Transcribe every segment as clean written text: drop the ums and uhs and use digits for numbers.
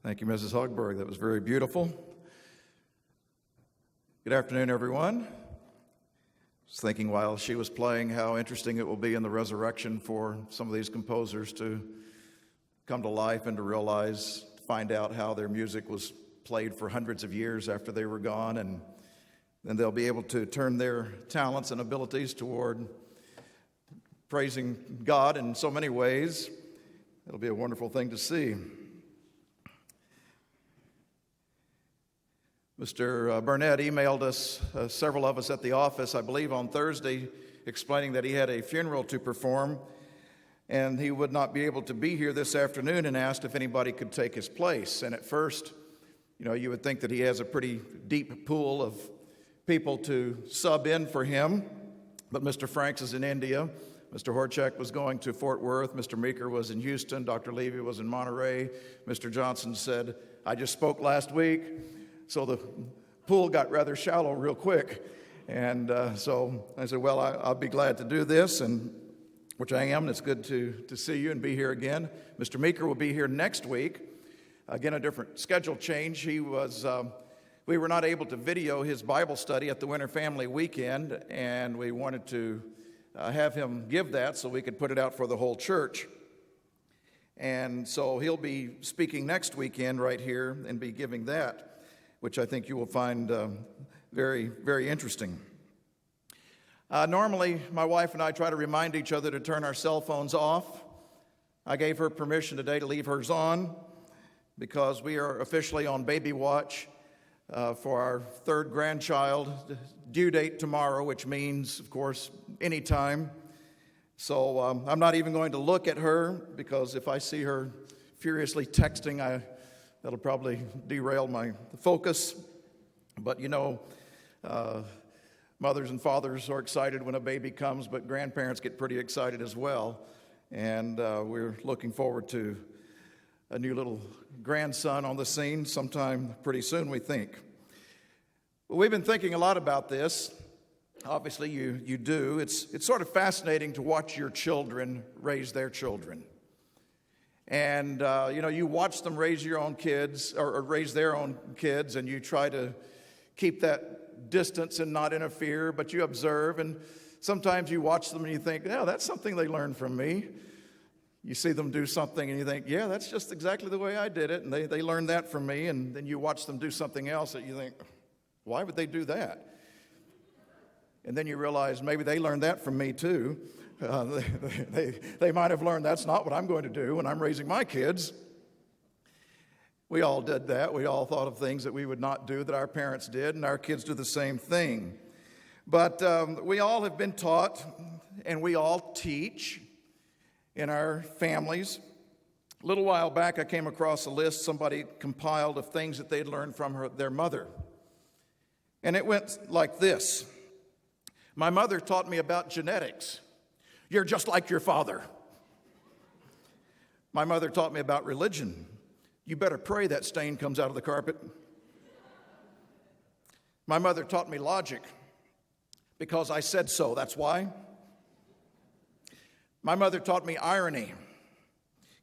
Thank you, Mrs. Hogberg. That was very beautiful. Good afternoon, everyone. I was thinking while she was playing how interesting it will be in the resurrection for some of these composers to come to life and to realize, to find out how their music was played for hundreds of years after they were gone, and then they'll be able to turn their talents and abilities toward praising God in so many ways. It'll be a wonderful thing to see. Mr. Burnett emailed us, several of us at the office, I believe on Thursday, explaining that he had a funeral to perform and he would not be able to be here this afternoon, and asked if anybody could take his place. And at first, you would think that he has a pretty deep pool of people to sub in for him, but Mr. Franks is in India. Mr. Horchak was going to Fort Worth. Mr. Meeker was in Houston. Dr. Levy was in Monterey. Mr. Johnson said, "I just spoke last week." So the pool got rather shallow real quick. And so I said, well, I'll be glad to do this, and which I am, and it's good to see you and be here again. Mr. Meeker will be here next week. Again, a different schedule change. We were not able to video his Bible study at the Winter Family Weekend, and we wanted to have him give that so we could put it out for the whole church. And so he'll be speaking next weekend right here and be giving that, which I think you will find very, very interesting. Normally, my wife and I try to remind each other to turn our cell phones off. I gave her permission today to leave hers on because we are officially on baby watch for our third grandchild, due date tomorrow, which means, of course, any time. So I'm not even going to look at her, because if I see her furiously texting, that'll probably derail my focus. But mothers and fathers are excited when a baby comes, but grandparents get pretty excited as well. And we're looking forward to a new little grandson on the scene sometime pretty soon, we think. Well, we've been thinking a lot about this. Obviously, you do. It's sort of fascinating to watch your children raise their children. And, you watch them raise your own kids or raise their own kids, and you try to keep that distance and not interfere, but you observe. And sometimes you watch them and you think, yeah, that's something they learned from me. You see them do something and you think, yeah, that's just exactly the way I did it. And they learned that from me. And then you watch them do something else that you think, why would they do that? And then you realize maybe they learned that from me too. They might have learned that's not what I'm going to do when I'm raising my kids. We all did that. We all thought of things that we would not do that our parents did, and our kids do the same thing. But we all have been taught, and we all teach in our families. A little while back, I came across a list somebody compiled of things that they'd learned from their mother. And it went like this. My mother taught me about genetics. You're just like your father. My mother taught me about religion. You better pray that stain comes out of the carpet. My mother taught me logic. Because I said so, that's why. My mother taught me irony.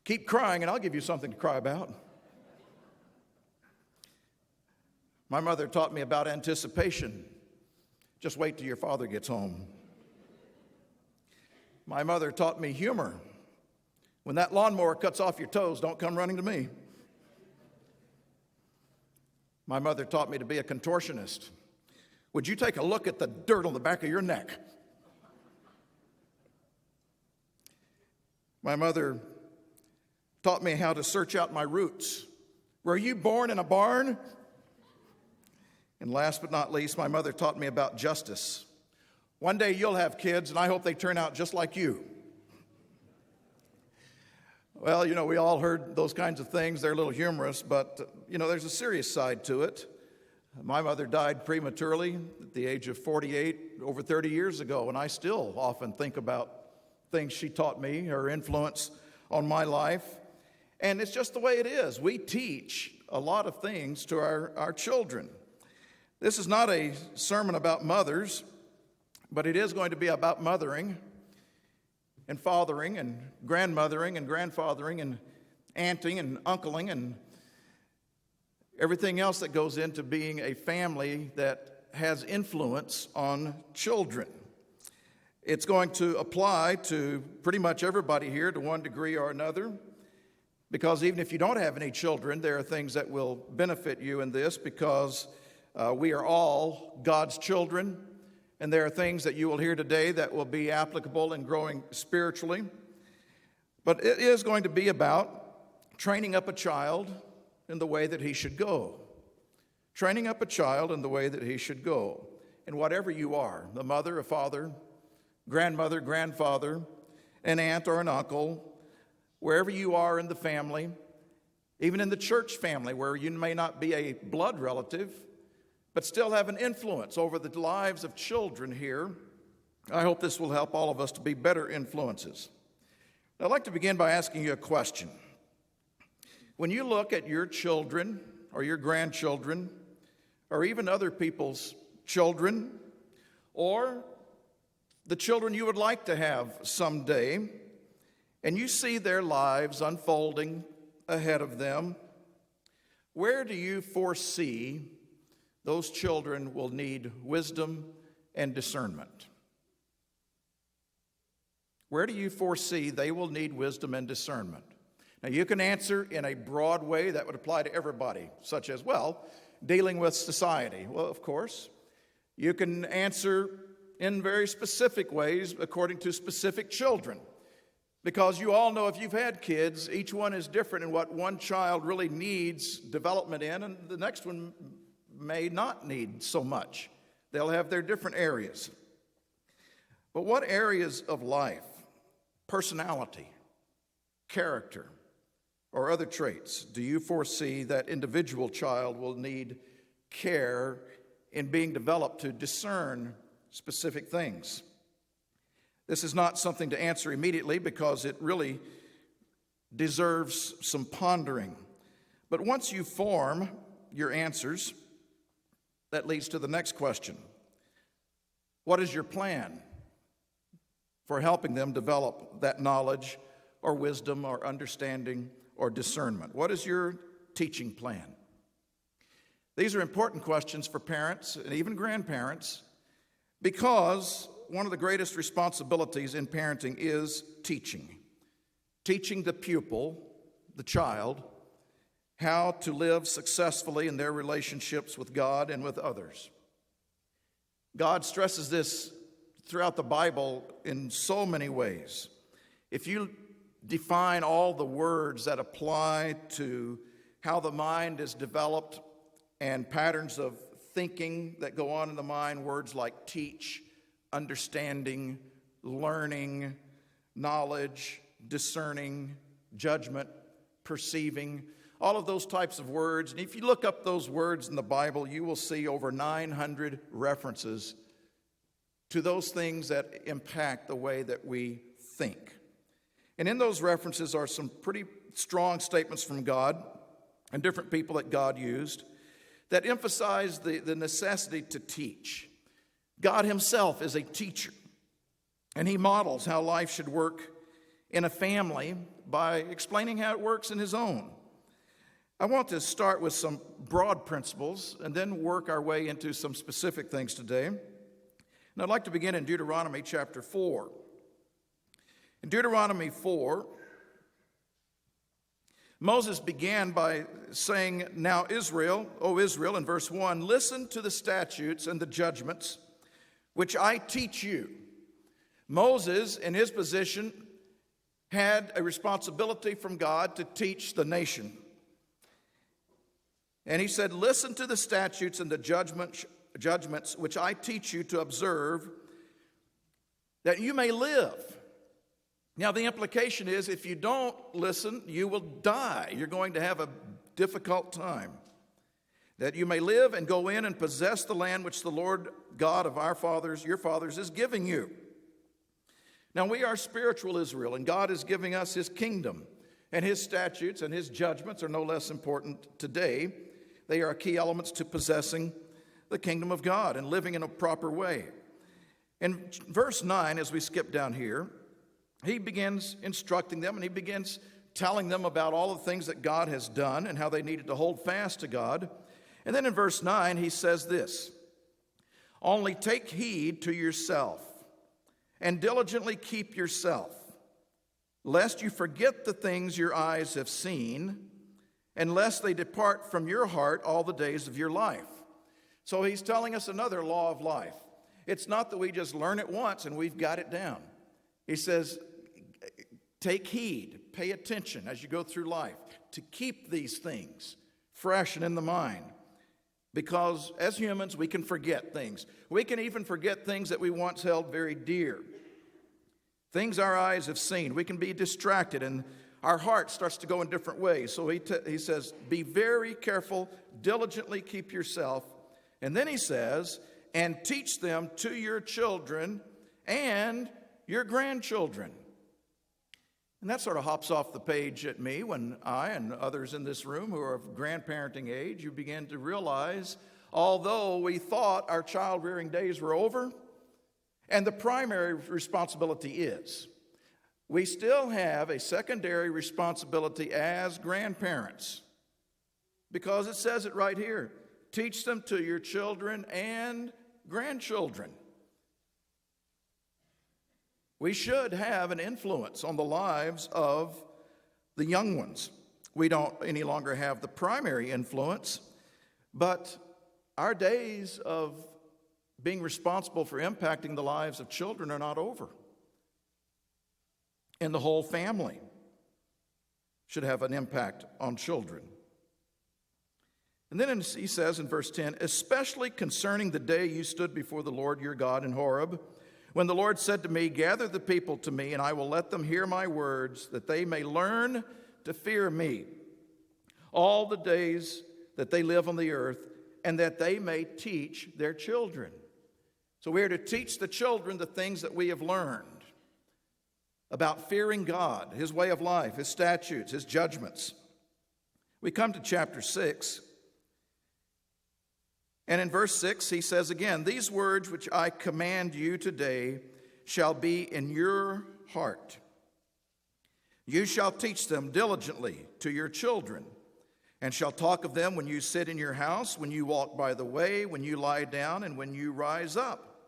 Keep crying and I'll give you something to cry about. My mother taught me about anticipation. Just wait till your father gets home. My mother taught me humor. When that lawnmower cuts off your toes, don't come running to me. My mother taught me to be a contortionist. Would you take a look at the dirt on the back of your neck? My mother taught me how to search out my roots. Were you born in a barn? And last but not least, my mother taught me about justice. One day you'll have kids, and I hope they turn out just like you. Well, we all heard those kinds of things. They're a little humorous, but, there's a serious side to it. My mother died prematurely at the age of 48 over 30 years ago, and I still often think about things she taught me, her influence on my life. And it's just the way it is. We teach a lot of things to our children. This is not a sermon about mothers, but it is going to be about mothering and fathering and grandmothering and grandfathering and aunting and uncling and everything else that goes into being a family that has influence on children. It's going to apply to pretty much everybody here to one degree or another, because even if you don't have any children, there are things that will benefit you in this, because we are all God's children, and there are things that you will hear today that will be applicable in growing spiritually. But it is going to be about training up a child in the way that he should go. Training up a child in the way that he should go. And whatever you are, a mother, a father, grandmother, grandfather, an aunt or an uncle, wherever you are in the family, even in the church family where you may not be a blood relative, but still have an influence over the lives of children here, I hope this will help all of us to be better influences. I'd like to begin by asking you a question. When you look at your children or your grandchildren or even other people's children or the children you would like to have someday, and you see their lives unfolding ahead of them, where do you foresee those children will need wisdom and discernment? Where do you foresee they will need wisdom and discernment? Now, you can answer in a broad way that would apply to everybody, such as, well, dealing with society. Well, of course. You can answer in very specific ways according to specific children, because you all know if you've had kids, each one is different in what one child really needs development in, and the next one may not need so much. They'll have their different areas. But what areas of life, personality, character, or other traits do you foresee that individual child will need care in being developed to discern specific things? This is not something to answer immediately because it really deserves some pondering. But once you form your answers, that leads to the next question. What is your plan for helping them develop that knowledge or wisdom or understanding or discernment? What is your teaching plan? These are important questions for parents and even grandparents, because one of the greatest responsibilities in parenting is teaching. Teaching the pupil, the child, how to live successfully in their relationships with God and with others. God stresses this throughout the Bible in so many ways. If you define all the words that apply to how the mind is developed and patterns of thinking that go on in the mind, words like teach, understanding, learning, knowledge, discerning, judgment, perceiving, all of those types of words. And if you look up those words in the Bible, you will see over 900 references to those things that impact the way that we think. And in those references are some pretty strong statements from God and different people that God used that emphasize the necessity to teach. God himself is a teacher, and he models how life should work in a family by explaining how it works in his own. I want to start with some broad principles and then work our way into some specific things today. And I'd like to begin in Deuteronomy chapter 4. In Deuteronomy 4, Moses began by saying, "Now Israel, O Israel," in verse 1, "listen to the statutes and the judgments which I teach you." Moses, in his position, had a responsibility from God to teach the nation. And he said, "Listen to the statutes and the judgments which I teach you to observe, that you may live." Now, the implication is if you don't listen, you will die. You're going to have a difficult time. "That you may live and go in and possess the land which the Lord God of our fathers, your fathers, is giving you." Now, we are spiritual Israel, and God is giving us his kingdom. And his statutes and his judgments are no less important today. They are key elements to possessing the kingdom of God and living in a proper way. In verse 9, as we skip down here, he begins instructing them, and he begins telling them about all the things that God has done and how they needed to hold fast to God. And then in verse 9, he says this, "Only take heed to yourself and diligently keep yourself, lest you forget the things your eyes have seen, and lest they depart from your heart all the days of your life." So he's telling us another law of life. It's not that we just learn it once and we've got it down. He says, take heed, pay attention as you go through life to keep these things fresh and in the mind. Because as humans, we can forget things. We can even forget things that we once held very dear. Things our eyes have seen. We can be distracted and our heart starts to go in different ways. So he says, be very careful, diligently keep yourself. And then he says, and teach them to your children and your grandchildren. And that sort of hops off the page at me when I and others in this room who are of grandparenting age, you begin to realize, although we thought our child-rearing days were over, and the primary responsibility is, we still have a secondary responsibility as grandparents. Because it says it right here, teach them to your children and grandchildren. We should have an influence on the lives of the young ones. We don't any longer have the primary influence, but our days of being responsible for impacting the lives of children are not over. And the whole family should have an impact on children. And then he says in verse 10, especially concerning the day you stood before the Lord your God in Horeb, when the Lord said to me, gather the people to me, and I will let them hear my words, that they may learn to fear me all the days that they live on the earth, and that they may teach their children. So we are to teach the children the things that we have learned about fearing God, His way of life, His statutes, His judgments. We come to chapter 6. And in verse 6, he says again, these words which I command you today shall be in your heart. You shall teach them diligently to your children, and shall talk of them when you sit in your house, when you walk by the way, when you lie down, and when you rise up.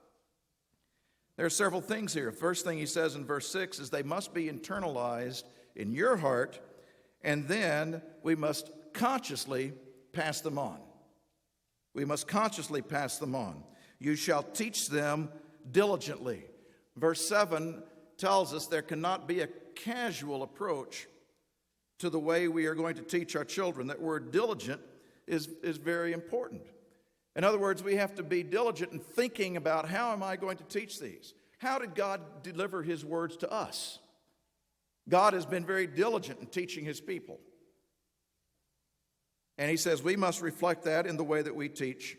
There are several things here. First thing he says in verse 6 is they must be internalized in your heart, and then we must consciously pass them on. We must consciously pass them on. You shall teach them diligently. Verse 7 tells us there cannot be a casual approach to the way we are going to teach our children. That word diligent is very important. In other words, we have to be diligent in thinking about how am I going to teach these? How did God deliver His words to us? God has been very diligent in teaching His people. And he says we must reflect that in the way that we teach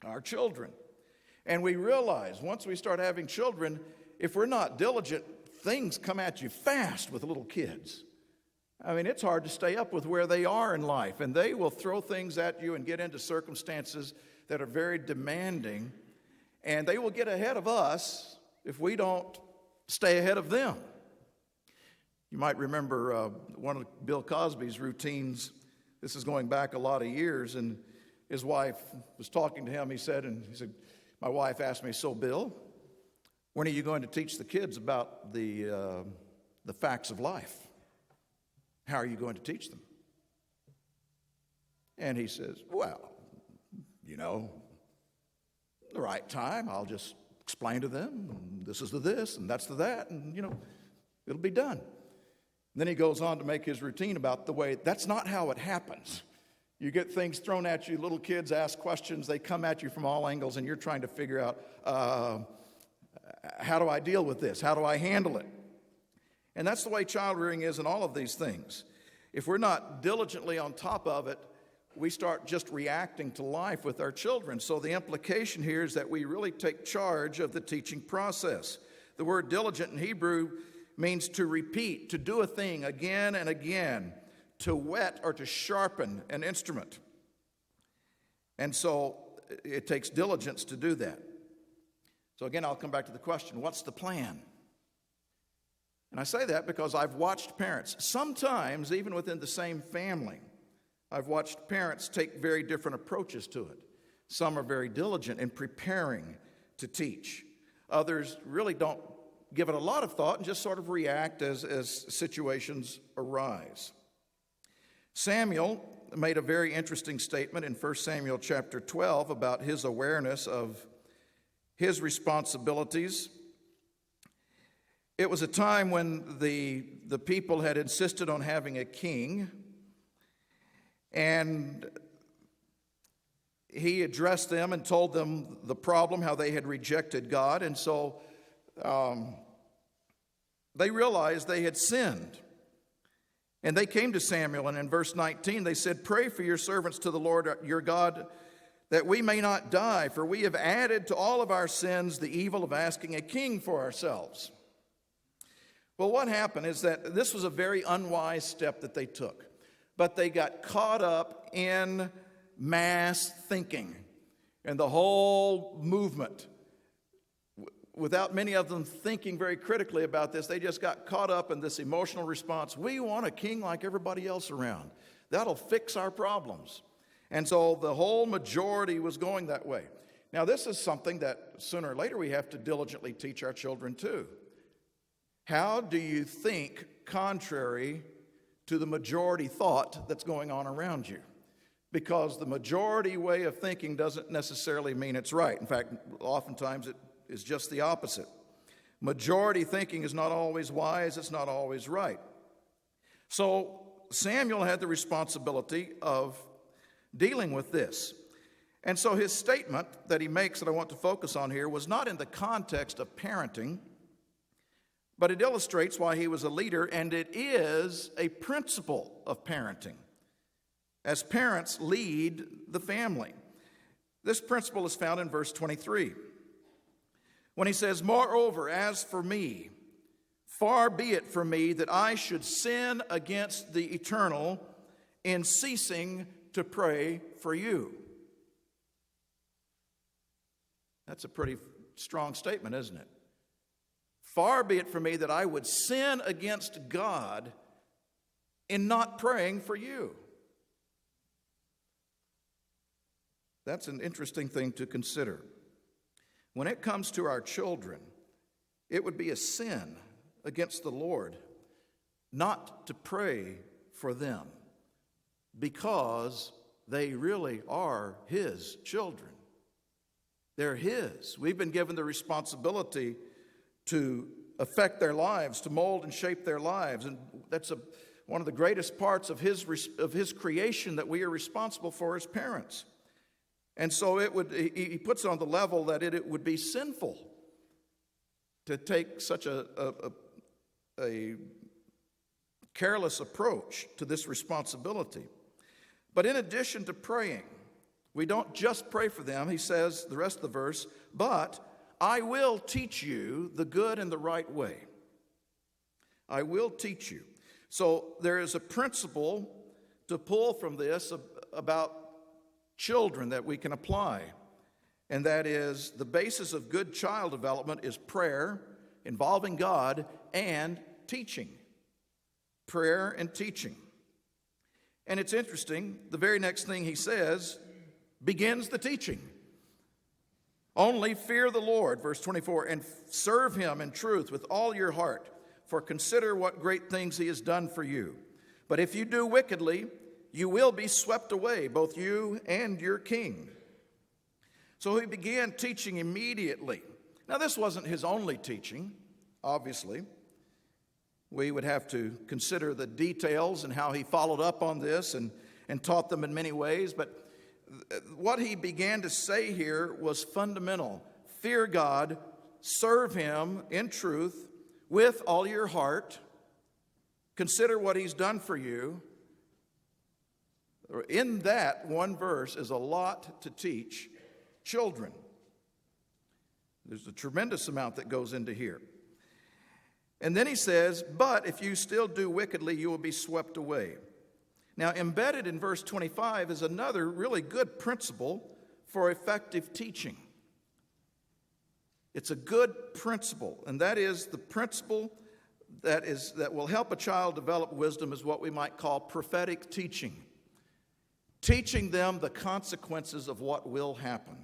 our children. And we realize once we start having children, if we're not diligent, things come at you fast with little kids. I mean, it's hard to stay up with where they are in life, and they will throw things at you and get into circumstances that are very demanding, and they will get ahead of us if we don't stay ahead of them. You might remember one of Bill Cosby's routines. This is going back a lot of years, and his wife was talking to him. He said, my wife asked me, so Bill, when are you going to teach the kids about the facts of life? How are you going to teach them? And he says, well, the right time, I'll just explain to them, and this is the this, and that's the that, and, it'll be done. Then he goes on to make his routine about the way, that's not how it happens. You get things thrown at you, little kids ask questions, they come at you from all angles, and you're trying to figure out, how do I deal with this? How do I handle it? And that's the way child rearing is in all of these things. If we're not diligently on top of it, we start just reacting to life with our children. So the implication here is that we really take charge of the teaching process. The word diligent in Hebrew means to repeat, to do a thing again and again, to whet or to sharpen an instrument. And so it takes diligence to do that. So again, I'll come back to the question, what's the plan? And I say that because I've watched parents, sometimes even within the same family, I've watched parents take very different approaches to it. Some are very diligent in preparing to teach. Others really don't give it a lot of thought and just sort of react as situations arise. Samuel made a very interesting statement in 1 Samuel chapter 12 about his awareness of his responsibilities. It was a time when the people had insisted on having a king, and he addressed them and told them the problem, how they had rejected God, and so they realized they had sinned. And they came to Samuel, and in verse 19 they said, "Pray for your servants to the Lord your God, that we may not die, for we have added to all of our sins the evil of asking a king for ourselves." Well, what happened is that this was a very unwise step that they took. But they got caught up in mass thinking and the whole movement. Without many of them thinking very critically about this, they just got caught up in this emotional response. We want a king like everybody else around. That'll fix our problems. And so the whole majority was going that way. Now, this is something that sooner or later we have to diligently teach our children too. How do you think contrary to the majority thought that's going on around you? Because the majority way of thinking doesn't necessarily mean it's right. In fact, oftentimes it is just the opposite. Majority thinking is not always wise, it's not always right. So Samuel had the responsibility of dealing with this. And so his statement that he makes that I want to focus on here was not in the context of parenting, but it illustrates why he was a leader, and it is a principle of parenting. As parents lead the family. This principle is found in verse 23. When he says, "Moreover, as for me, far be it from me that I should sin against the eternal in ceasing to pray for you." That's a pretty strong statement, isn't it? Far be it from me that I would sin against God in not praying for you. That's an interesting thing to consider. When it comes to our children, it would be a sin against the Lord not to pray for them because they really are His children. They're His. We've been given the responsibility to affect their lives, to mold and shape their lives. And that's one of the greatest parts of his creation that we are responsible for as parents. And so he puts it on the level that it would be sinful to take such a careless approach to this responsibility. But in addition to praying, we don't just pray for them. He says, the rest of the verse, "But I will teach you the good and the right way." I will teach you. So there is a principle to pull from this about children that we can apply. And that is the basis of good child development is prayer, involving God, and teaching. Prayer and teaching. And it's interesting, the very next thing he says begins the teaching. "Only fear the Lord," verse 24, "and serve Him in truth with all your heart, for consider what great things He has done for you. But if you do wickedly, you will be swept away, both you and your king." So he began teaching immediately. Now, this wasn't his only teaching, obviously. We would have to consider the details and how he followed up on this and taught them in many ways. But what he began to say here was fundamental. Fear God, serve Him in truth with all your heart. Consider what He's done for you. In that one verse is a lot to teach children. There's a tremendous amount that goes into here. And then he says, "But if you still do wickedly, you will be swept away." Now, embedded in verse 25 is another really good principle for effective teaching. It's a good principle, and that is the principle that will help a child develop wisdom is what we might call prophetic teaching. Teaching them the consequences of what will happen.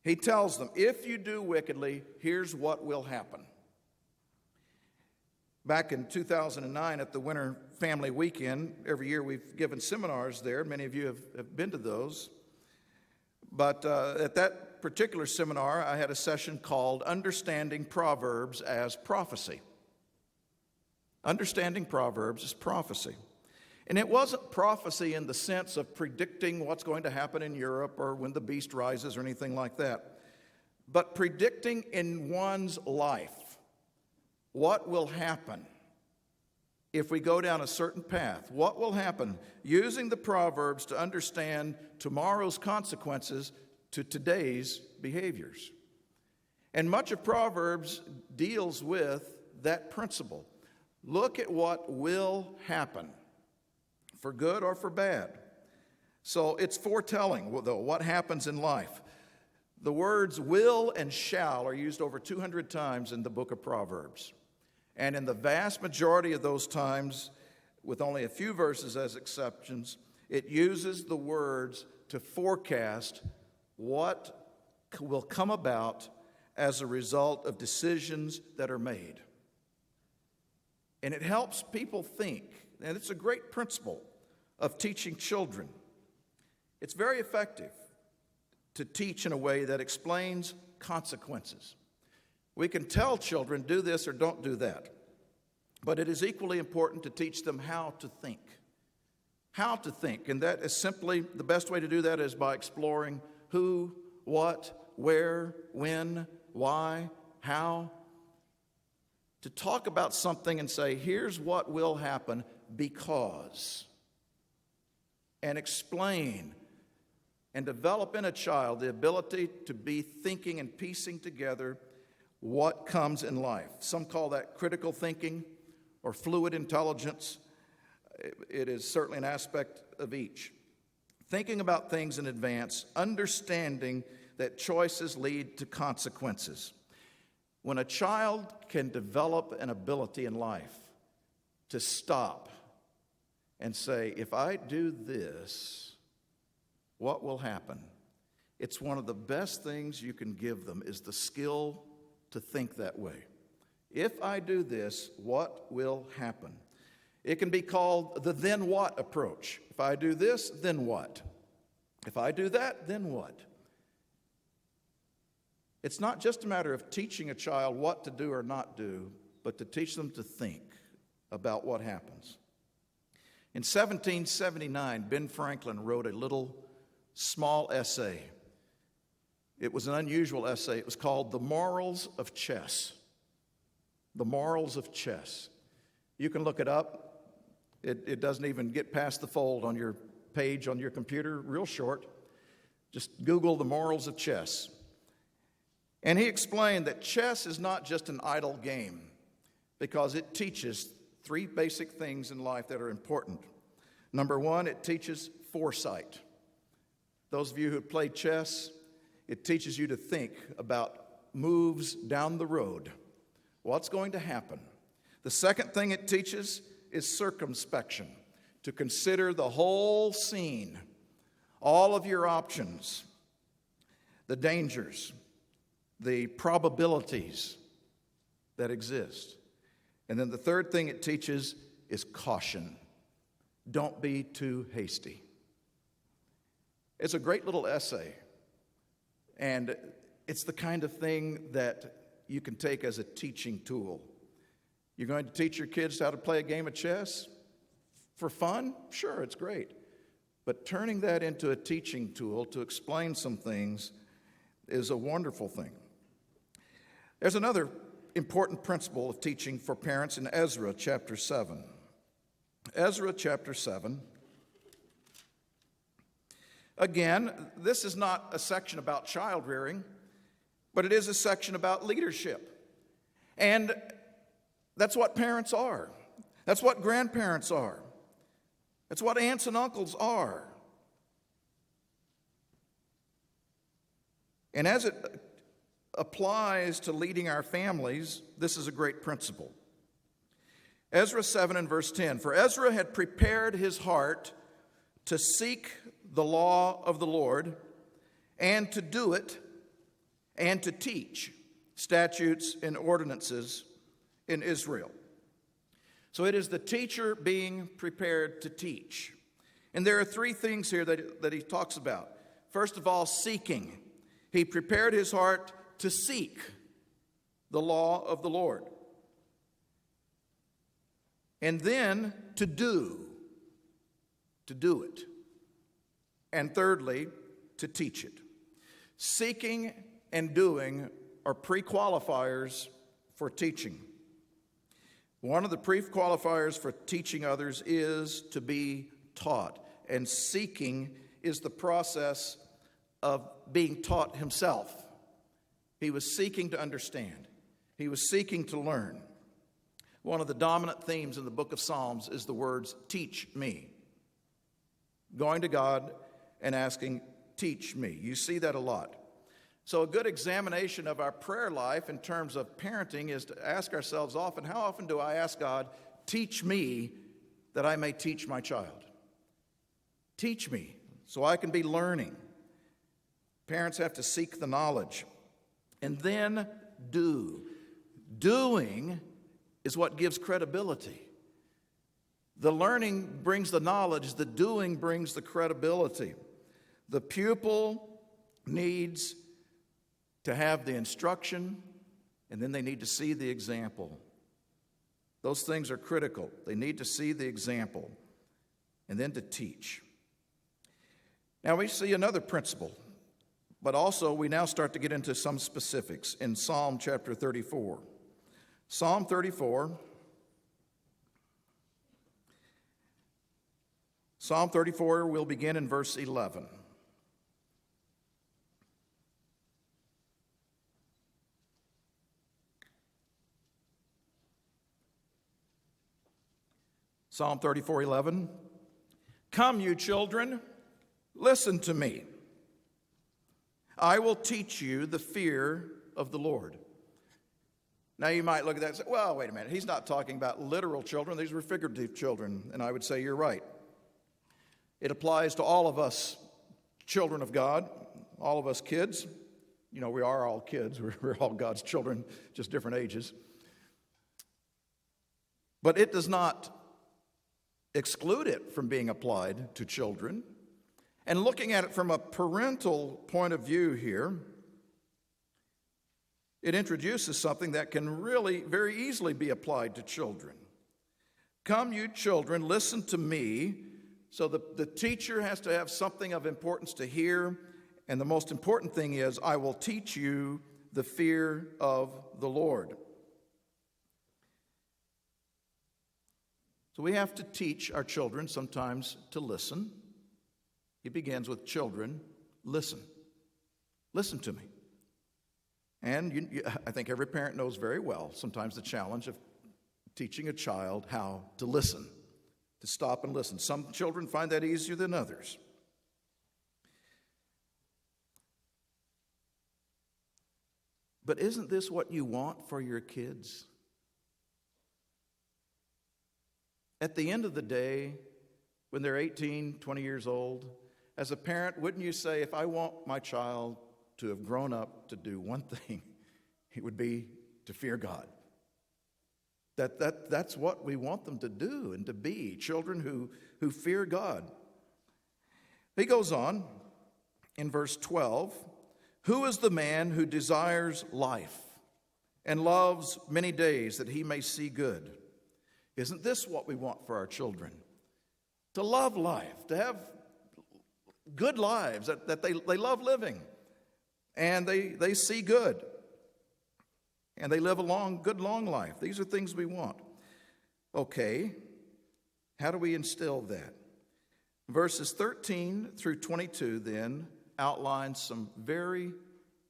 He tells them, if you do wickedly, here's what will happen. Back in 2009 at the Winter Family Weekend, every year we've given seminars there. Many of you have been to those. But at that particular seminar, I had a session called Understanding Proverbs as Prophecy. Understanding Proverbs as Prophecy. And it wasn't prophecy in the sense of predicting what's going to happen in Europe or when the beast rises or anything like that, but predicting in one's life what will happen if we go down a certain path. What will happen using the Proverbs to understand tomorrow's consequences to today's behaviors. And much of Proverbs deals with that principle. Look at what will happen, for good or for bad. So it's foretelling, though, what happens in life. The words will and shall are used over 200 times in the book of Proverbs. And in the vast majority of those times, with only a few verses as exceptions, it uses the words to forecast what will come about as a result of decisions that are made. And it helps people think, and it's a great principle of teaching children. It's very effective to teach in a way that explains consequences. We can tell children, do this or don't do that. But it is equally important to teach them how to think. How to think. And that is simply, the best way to do that is by exploring who, what, where, when, why, how. To talk about something and say, here's what will happen because. And explain and develop in a child the ability to be thinking and piecing together what comes in life. Some call that critical thinking or fluid intelligence. It is certainly an aspect of each. Thinking about things in advance, understanding that choices lead to consequences. When a child can develop an ability in life to stop and say, if I do this, what will happen? It's one of the best things you can give them is the skill to think that way. If I do this, what will happen? It can be called the then what approach. If I do this, then what? If I do that, then what? It's not just a matter of teaching a child what to do or not do, but to teach them to think about what happens. In 1779, Ben Franklin wrote a little small essay. It was an unusual essay. It was called The Morals of Chess. The Morals of Chess. You can look it up. It doesn't even get past the fold on your page on your computer, real short. Just Google The Morals of Chess. And he explained that chess is not just an idle game because it teaches three basic things in life that are important. Number one, it teaches foresight. Those of you who have played chess, it teaches you to think about moves down the road. What's going to happen? The second thing it teaches is circumspection, to consider the whole scene, all of your options, the dangers, the probabilities that exist. And then the third thing it teaches is caution. Don't be too hasty. It's a great little essay, and it's the kind of thing that you can take as a teaching tool. You're going to teach your kids how to play a game of chess for fun? Sure, it's great. But turning that into a teaching tool to explain some things is a wonderful thing. There's another important principle of teaching for parents in Ezra chapter 7. Ezra chapter 7. Again, this is not a section about child rearing, but it is a section about leadership. And that's what parents are. That's what grandparents are. That's what aunts and uncles are. And as it applies to leading our families, this is a great principle. Ezra 7 and verse 10. For Ezra had prepared his heart to seek the law of the Lord and to do it and to teach statutes and ordinances in Israel. So it is the teacher being prepared to teach. And there are three things here that he talks about. First of all, seeking. He prepared his heart to seek the law of the Lord. And then to do it. And thirdly, to teach it. Seeking and doing are pre-qualifiers for teaching. One of the pre-qualifiers for teaching others is to be taught. And seeking is the process of being taught himself. He was seeking to understand. He was seeking to learn. One of the dominant themes in the book of Psalms is the words, teach me. Going to God and asking, teach me. You see that a lot. So a good examination of our prayer life in terms of parenting is to ask ourselves often, how often do I ask God, teach me that I may teach my child? Teach me so I can be learning. Parents have to seek the knowledge. And then do. Doing is what gives credibility. The learning brings the knowledge, the doing brings the credibility. The pupil needs to have the instruction, and then they need to see the example. Those things are critical. They need to see the example, and then to teach. Now we see another principle, but also we now start to get into some specifics in Psalm chapter 34. Psalm 34. Psalm 34 will begin in verse 11. Psalm 34:11. Come, you children, listen to me. I will teach you the fear of the Lord. Now you might look at that and say, well, wait a minute. He's not talking about literal children. These were figurative children. And I would say you're right. It applies to all of us children of God, all of us kids. You know, we are all kids. We're all God's children, just different ages. But it does not exclude it from being applied to children. And looking at it from a parental point of view here, it introduces something that can really very easily be applied to children. Come, you children, listen to me. So the teacher has to have something of importance to hear. And the most important thing is, I will teach you the fear of the Lord. So we have to teach our children sometimes to listen. He begins with, children, listen. Listen to me. And I think every parent knows very well sometimes the challenge of teaching a child how to listen, to stop and listen. Some children find that easier than others. But isn't this what you want for your kids? At the end of the day, when they're 18, 20 years old, as a parent, wouldn't you say, if I want my child to have grown up to do one thing, it would be to fear God? That's what we want them to do and to be, children who fear God. He goes on in verse 12, who is the man who desires life and loves many days that he may see good? Isn't this what we want for our children? To love life, to have good lives, that they love living, and they see good, and they live a good long life. These are things we want. Okay, how do we instill that? Verses 13 through 22 then outline some very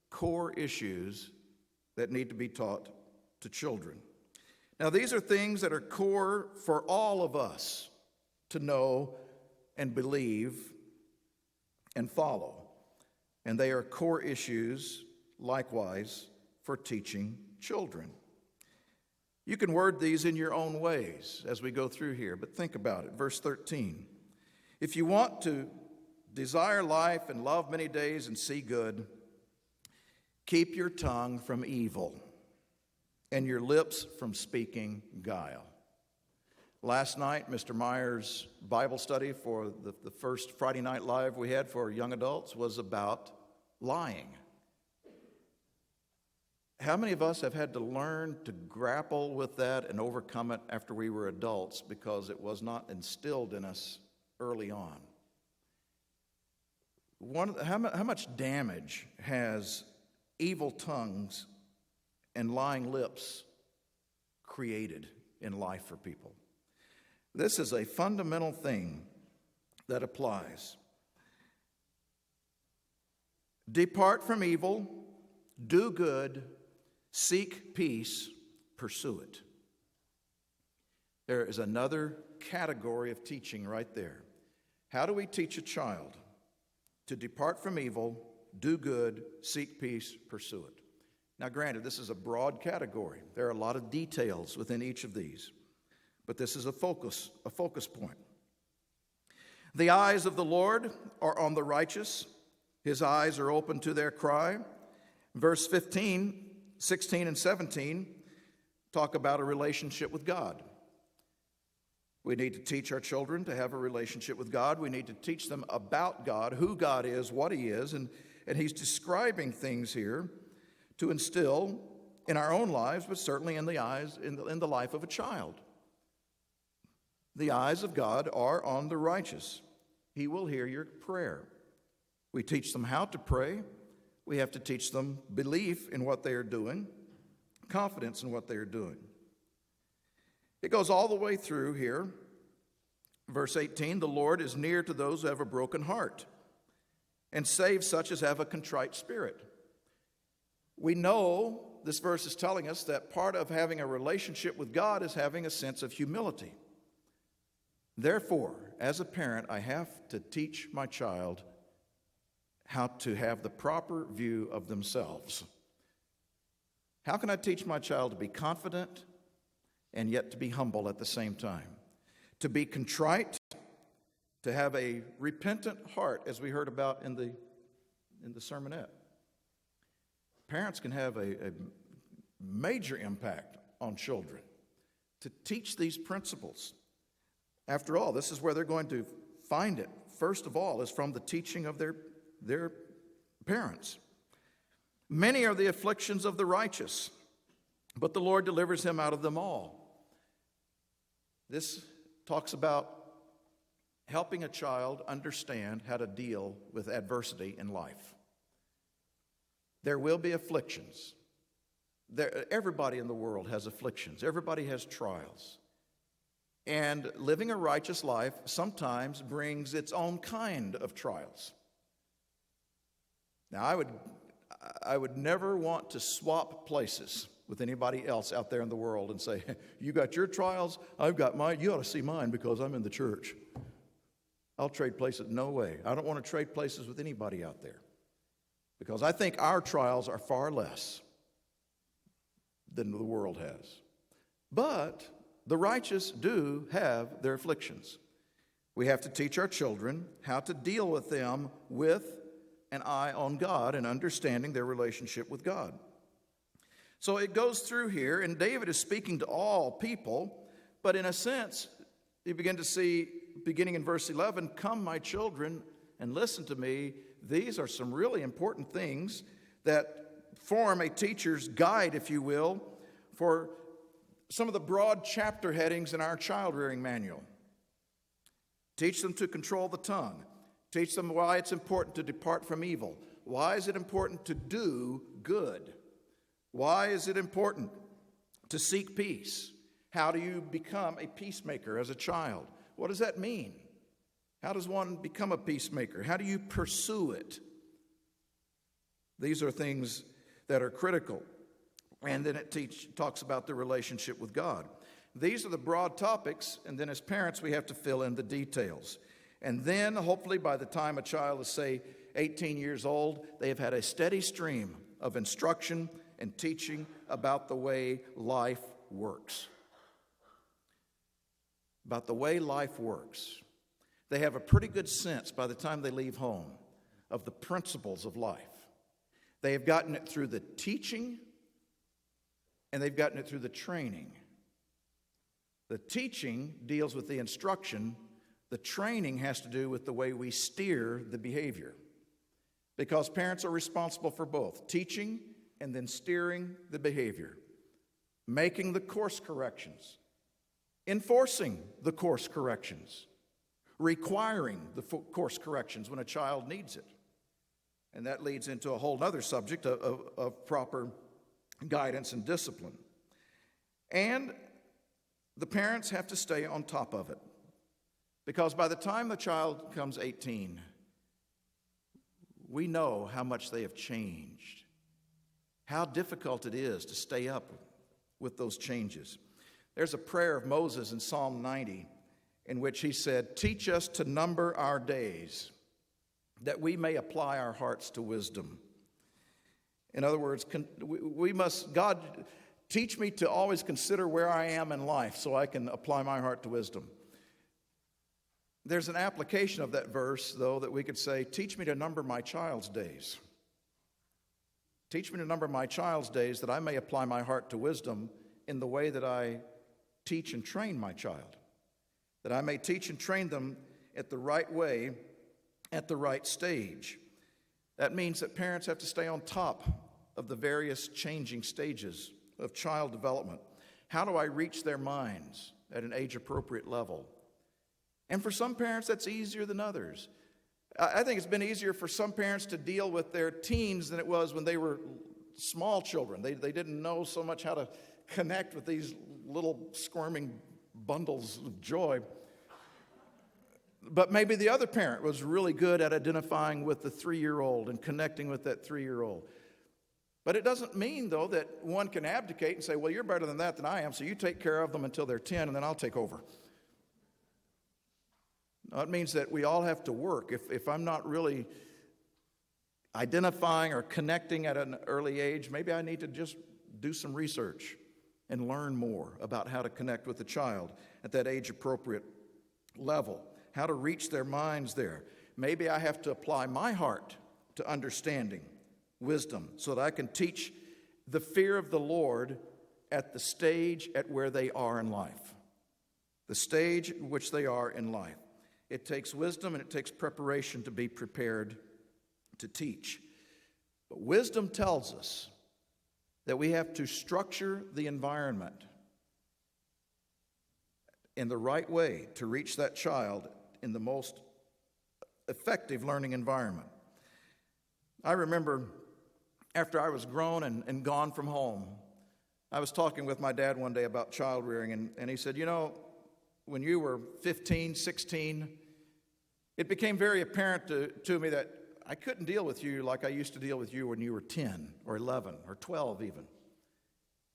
core issues that need to be taught to children. Now, these are things that are core for all of us to know and believe and follow. And they are core issues, likewise, for teaching children. You can word these in your own ways as we go through here, but think about it. Verse 13. If you want to desire life and love many days and see good, keep your tongue from evil and your lips from speaking guile. Last night, Mr. Meyer's Bible study for the first Friday Night Live we had for young adults was about lying. How many of us have had to learn to grapple with that and overcome it after we were adults because it was not instilled in us early on? How much damage has evil tongues and lying lips created in life for people? This is a fundamental thing that applies. Depart from evil, do good, seek peace, pursue it. There is another category of teaching right there. How do we teach a child to depart from evil, do good, seek peace, pursue it? Now, granted, this is a broad category. There are a lot of details within each of these, but this is a focus point. The eyes of the Lord are on the righteous. His eyes are open to their cry. Verse 15, 16, and 17 talk about a relationship with God. We need to teach our children to have a relationship with God. We need to teach them about God, who God is, what He is, and He's describing things here to instill in our own lives, but certainly in the life of a child. The eyes of God are on the righteous. He will hear your prayer. We teach them how to pray. We have to teach them belief in what they are doing, confidence in what they are doing. It goes all the way through here. Verse 18, the Lord is near to those who have a broken heart and saves such as have a contrite spirit. We know this verse is telling us that part of having a relationship with God is having a sense of humility. Therefore, as a parent, I have to teach my child how to have the proper view of themselves. How can I teach my child to be confident and yet to be humble at the same time? To be contrite, to have a repentant heart, as we heard about in the sermonette. Parents can have a major impact on children to teach these principles. After all, this is where they're going to find it. First of all, is from the teaching of their parents. Many are the afflictions of the righteous, but the Lord delivers him out of them all. This talks about helping a child understand how to deal with adversity in life. There will be afflictions. Everybody in the world has afflictions. Everybody has trials. And living a righteous life sometimes brings its own kind of trials. Now, I would never want to swap places with anybody else out there in the world and say, you got your trials, I've got mine, you ought to see mine because I'm in the church. I'll trade places. No way. I don't want to trade places with anybody out there because I think our trials are far less than the world has. But the righteous do have their afflictions. We have to teach our children how to deal with them with an eye on God and understanding their relationship with God. So it goes through here, and David is speaking to all people, but in a sense, you begin to see, beginning in verse 11, come, my children, and listen to me. These are some really important things that form a teacher's guide, if you will, for some of the broad chapter headings in our child-rearing manual. Teach them to control the tongue. Teach them why it's important to depart from evil. Why is it important to do good? Why is it important to seek peace? How do you become a peacemaker as a child? What does that mean? How does one become a peacemaker? How do you pursue it? These are things that are critical. And then it talks about the relationship with God. These are the broad topics, and then as parents, we have to fill in the details. And then, hopefully, by the time a child is, say, 18 years old, they have had a steady stream of instruction and teaching about the way life works. About the way life works. They have a pretty good sense by the time they leave home of the principles of life. They have gotten it through the teaching and they've gotten it through the training. The teaching deals with the instruction. The training has to do with the way we steer the behavior. Because parents are responsible for both teaching and then steering the behavior, making the course corrections, enforcing the course corrections, requiring the course corrections when a child needs it. And that leads into a whole other subject of proper guidance and discipline. And the parents have to stay on top of it. Because by the time the child becomes 18, we know how much they have changed, how difficult it is to stay up with those changes. There's a prayer of Moses in Psalm 90 in which he said, "Teach us to number our days, that we may apply our hearts to wisdom." In other words, God, teach me to always consider where I am in life so I can apply my heart to wisdom. There's an application of that verse, though, that we could say, teach me to number my child's days. Teach me to number my child's days that I may apply my heart to wisdom in the way that I teach and train my child. That I may teach and train them at the right way, at the right stage. That means that parents have to stay on top of the various changing stages of child development. How do I reach their minds at an age-appropriate level? And for some parents, that's easier than others. I think it's been easier for some parents to deal with their teens than it was when they were small children. They didn't know so much how to connect with these little squirming bundles of joy. But maybe the other parent was really good at identifying with the 3-year-old and connecting with that 3-year-old. But it doesn't mean, though, that one can abdicate and say, well, you're better than that than I am, so you take care of them until they're 10 and then I'll take over. No, it means that we all have to work. If I'm not really identifying or connecting at an early age, maybe I need to just do some research and learn more about how to connect with the child at that age-appropriate level, how to reach their minds there. Maybe I have to apply my heart to understanding, wisdom, so that I can teach the fear of the Lord at the stage at where they are in life. The stage at which they are in life. It takes wisdom and it takes preparation to be prepared to teach. But wisdom tells us that we have to structure the environment in the right way to reach that child in the most effective learning environment. I remember after I was grown and gone from home, I was talking with my dad one day about child rearing, and he said, you know, when you were 15, 16, it became very apparent to me that I couldn't deal with you like I used to deal with you when you were 10 or 11 or 12 even.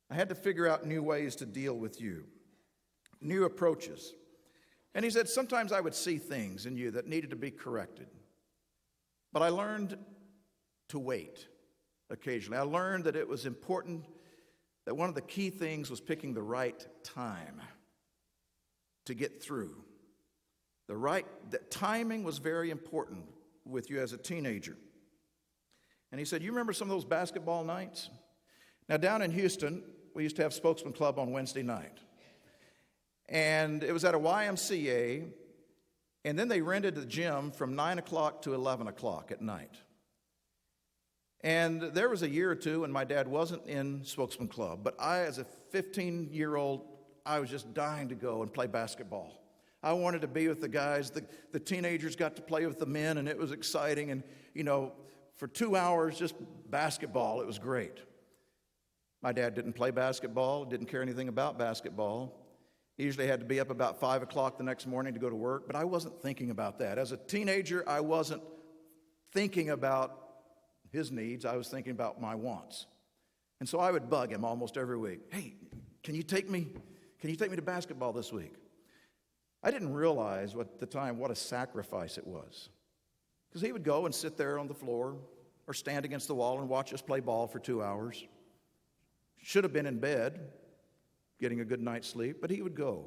I had to figure out new ways to deal with you, new approaches. And he said, sometimes I would see things in you that needed to be corrected. But I learned to wait occasionally. I learned that it was important, that one of the key things was picking the right time to get through. That timing was very important with you as a teenager. And he said, you remember some of those basketball nights? Now, down in Houston, we used to have Spokesman Club on Wednesday night. And it was at a YMCA, and then they rented the gym from 9 o'clock to 11 o'clock at night. And there was a year or two when my dad wasn't in Spokesman Club, but I, as a 15-year-old, I was just dying to go and play basketball. I wanted to be with the guys. The teenagers got to play with the men, and it was exciting. And, you know, for 2 hours, just basketball, it was great. My dad didn't play basketball, didn't care anything about basketball. He usually had to be up about 5 o'clock the next morning to go to work, but I wasn't thinking about that. As a teenager, I wasn't thinking about his needs. I was thinking about my wants. And so I would bug him almost every week. Hey, can you take me to basketball this week? I didn't realize at the time what a sacrifice it was. Because he would go and sit there on the floor or stand against the wall and watch us play ball for 2 hours. Should have been in bed. getting a good night's sleep, but he would go.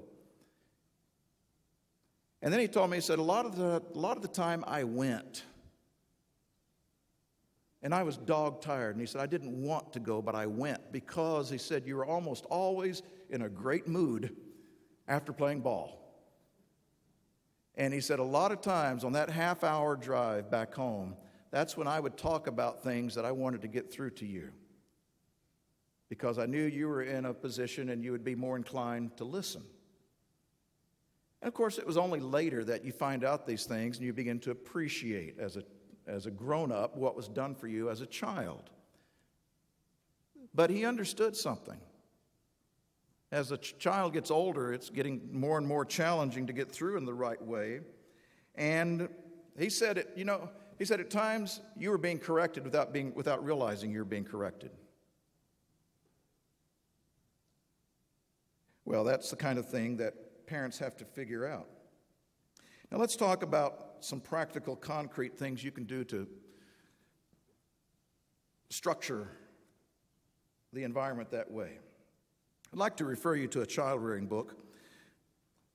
And then he told me, he said, a lot of the time I went. And I was dog-tired. And he said, I didn't want to go, but I went because, he said, you were almost always in a great mood after playing ball. And he said, a lot of times on that half-hour drive back home, that's when I would talk about things that I wanted to get through to you. Because I knew you were in a position and you would be more inclined to listen. And of course, it was only later that you find out these things and you begin to appreciate as a grown-up what was done for you as a child. But he understood something. As a child gets older, it's getting more and more challenging to get through in the right way. And he said, at times you were being corrected without realizing you were being corrected. Well, that's the kind of thing that parents have to figure out. Now let's talk about some practical, concrete things you can do to structure the environment that way. I'd like to refer you to a child-rearing book.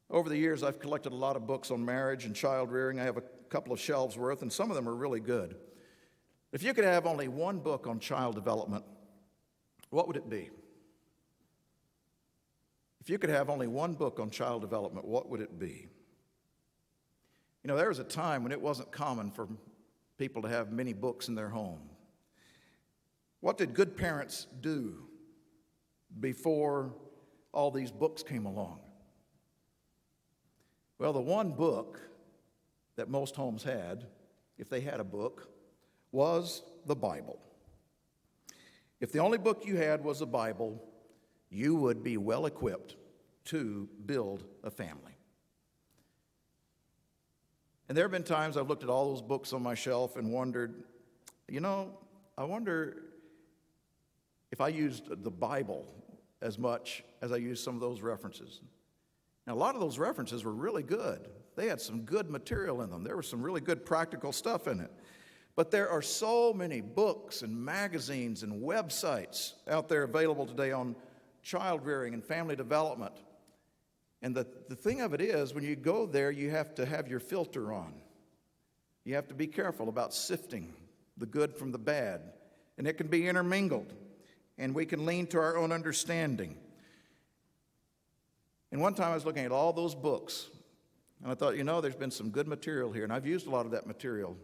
Over the years, I've collected a lot of books on marriage and child-rearing. I have a couple of shelves worth, and some of them are really good. If you could have only one book on child development, what would it be? If you could have only one book on child development, what would it be? You know, there was a time when it wasn't common for people to have many books in their home. What did good parents do before all these books came along? Well, the one book that most homes had, if they had a book, was the Bible. If the only book you had was the Bible, you would be well equipped to build a family. And there have been times I've looked at all those books on my shelf and wondered, I wonder if I used the Bible as much as I used some of those references. Now, a lot of those references were really good. They had some good material in them. There was some really good practical stuff in it. But there are so many books and magazines and websites out there available today on child rearing and family development. And the thing of it is, when you go there, you have to have your filter on. You have to be careful about sifting the good from the bad. And it can be intermingled. And we can lean to our own understanding. And one time I was looking at all those books, and I thought, there's been some good material here. And I've used a lot of that material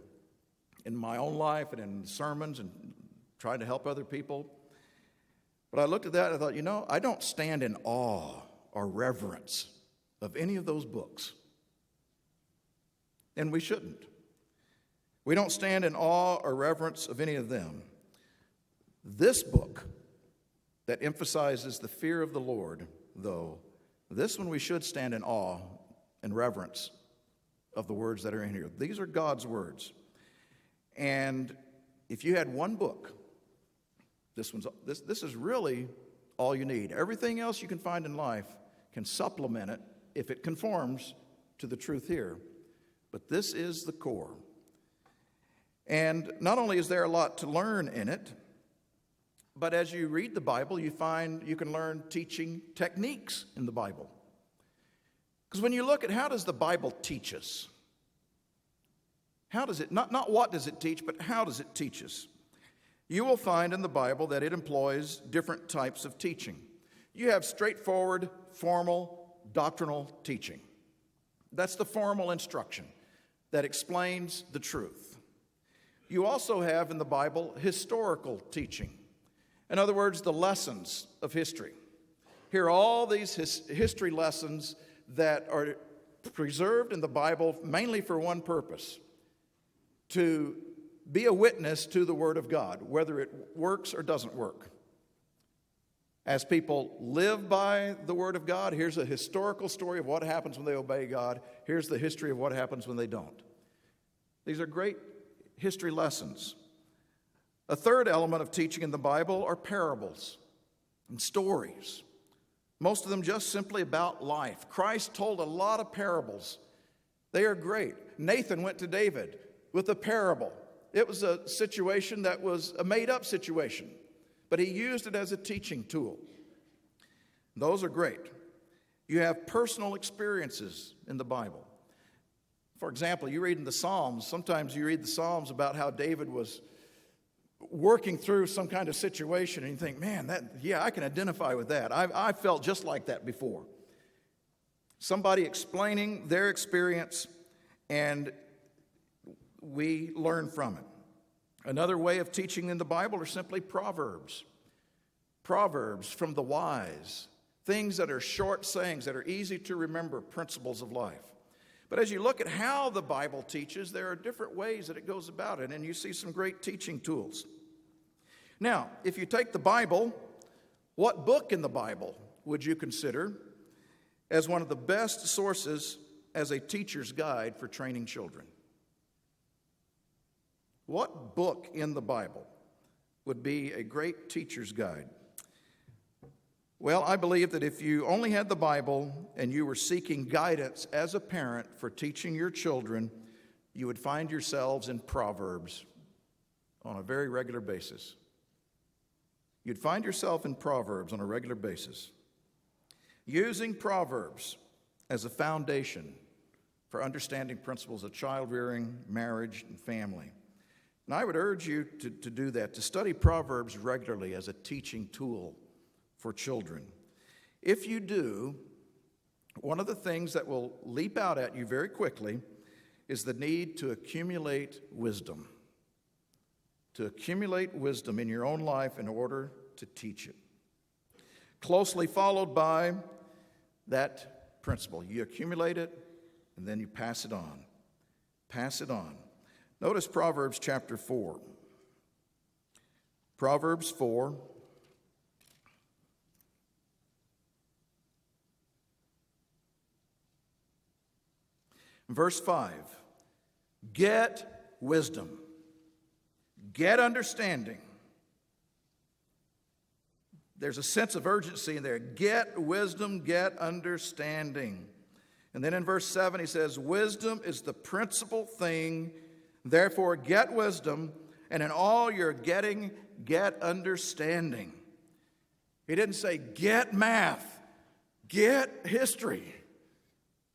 in my own life and in sermons and trying to help other people. But I looked at that and I thought, I don't stand in awe or reverence of any of those books. And we shouldn't. We don't stand in awe or reverence of any of them. This book that emphasizes the fear of the Lord, though, this one we should stand in awe and reverence of the words that are in here. These are God's words. And if you had one book, this is really all you need. Everything else you can find in life can supplement it if it conforms to the truth here. But this is the core. And not only is there a lot to learn in it, but as you read the Bible, you find you can learn teaching techniques in the Bible. Because when you look at how does the Bible teach us? How does it, not what does it teach, but how does it teach us? You will find in the Bible that it employs different types of teaching. You have straightforward, formal, doctrinal teaching. That's the formal instruction that explains the truth. You also have in the Bible historical teaching. In other words, the lessons of history. Here are all these history lessons that are preserved in the Bible mainly for one purpose: to be a witness to the Word of God, whether it works or doesn't work. As people live by the Word of God, here's a historical story of what happens when they obey God. Here's the history of what happens when they don't. These are great history lessons. A third element of teaching in the Bible are parables and stories. Most of them just simply about life. Christ told a lot of parables. They are great. Nathan went to David with a parable. It was a situation that was a made-up situation, but he used it as a teaching tool. Those are great. You have personal experiences in the Bible. For example, you read in the Psalms, sometimes you read the Psalms about how David was working through some kind of situation, and you think, man, I can identify with that. I felt just like that before. Somebody explaining their experience, and we learn from it. Another way of teaching in the Bible are simply proverbs. Proverbs from the wise, things that are short sayings that are easy to remember, principles of life. But as you look at how the Bible teaches, there are different ways that it goes about it, and you see some great teaching tools. Now, if you take the Bible, what book in the Bible would you consider as one of the best sources as a teacher's guide for training children? What book in the Bible would be a great teacher's guide? Well, I believe that if you only had the Bible and you were seeking guidance as a parent for teaching your children, you would find yourselves in Proverbs on a very regular basis. You'd find yourself in Proverbs on a regular basis. Using Proverbs as a foundation for understanding principles of child rearing, marriage, and family. And I would urge you to do that, to study Proverbs regularly as a teaching tool for children. If you do, one of the things that will leap out at you very quickly is the need to accumulate wisdom. To accumulate wisdom in your own life in order to teach it. Closely followed by that principle. You accumulate it, and then you pass it on. Pass it on. Notice Proverbs chapter 4. Proverbs 4. Verse 5. Get wisdom. Get understanding. There's a sense of urgency in there. Get wisdom, get understanding. And then in verse 7 he says, wisdom is the principal thing. Therefore get wisdom, and in all your getting, get understanding. He didn't say get math, get history,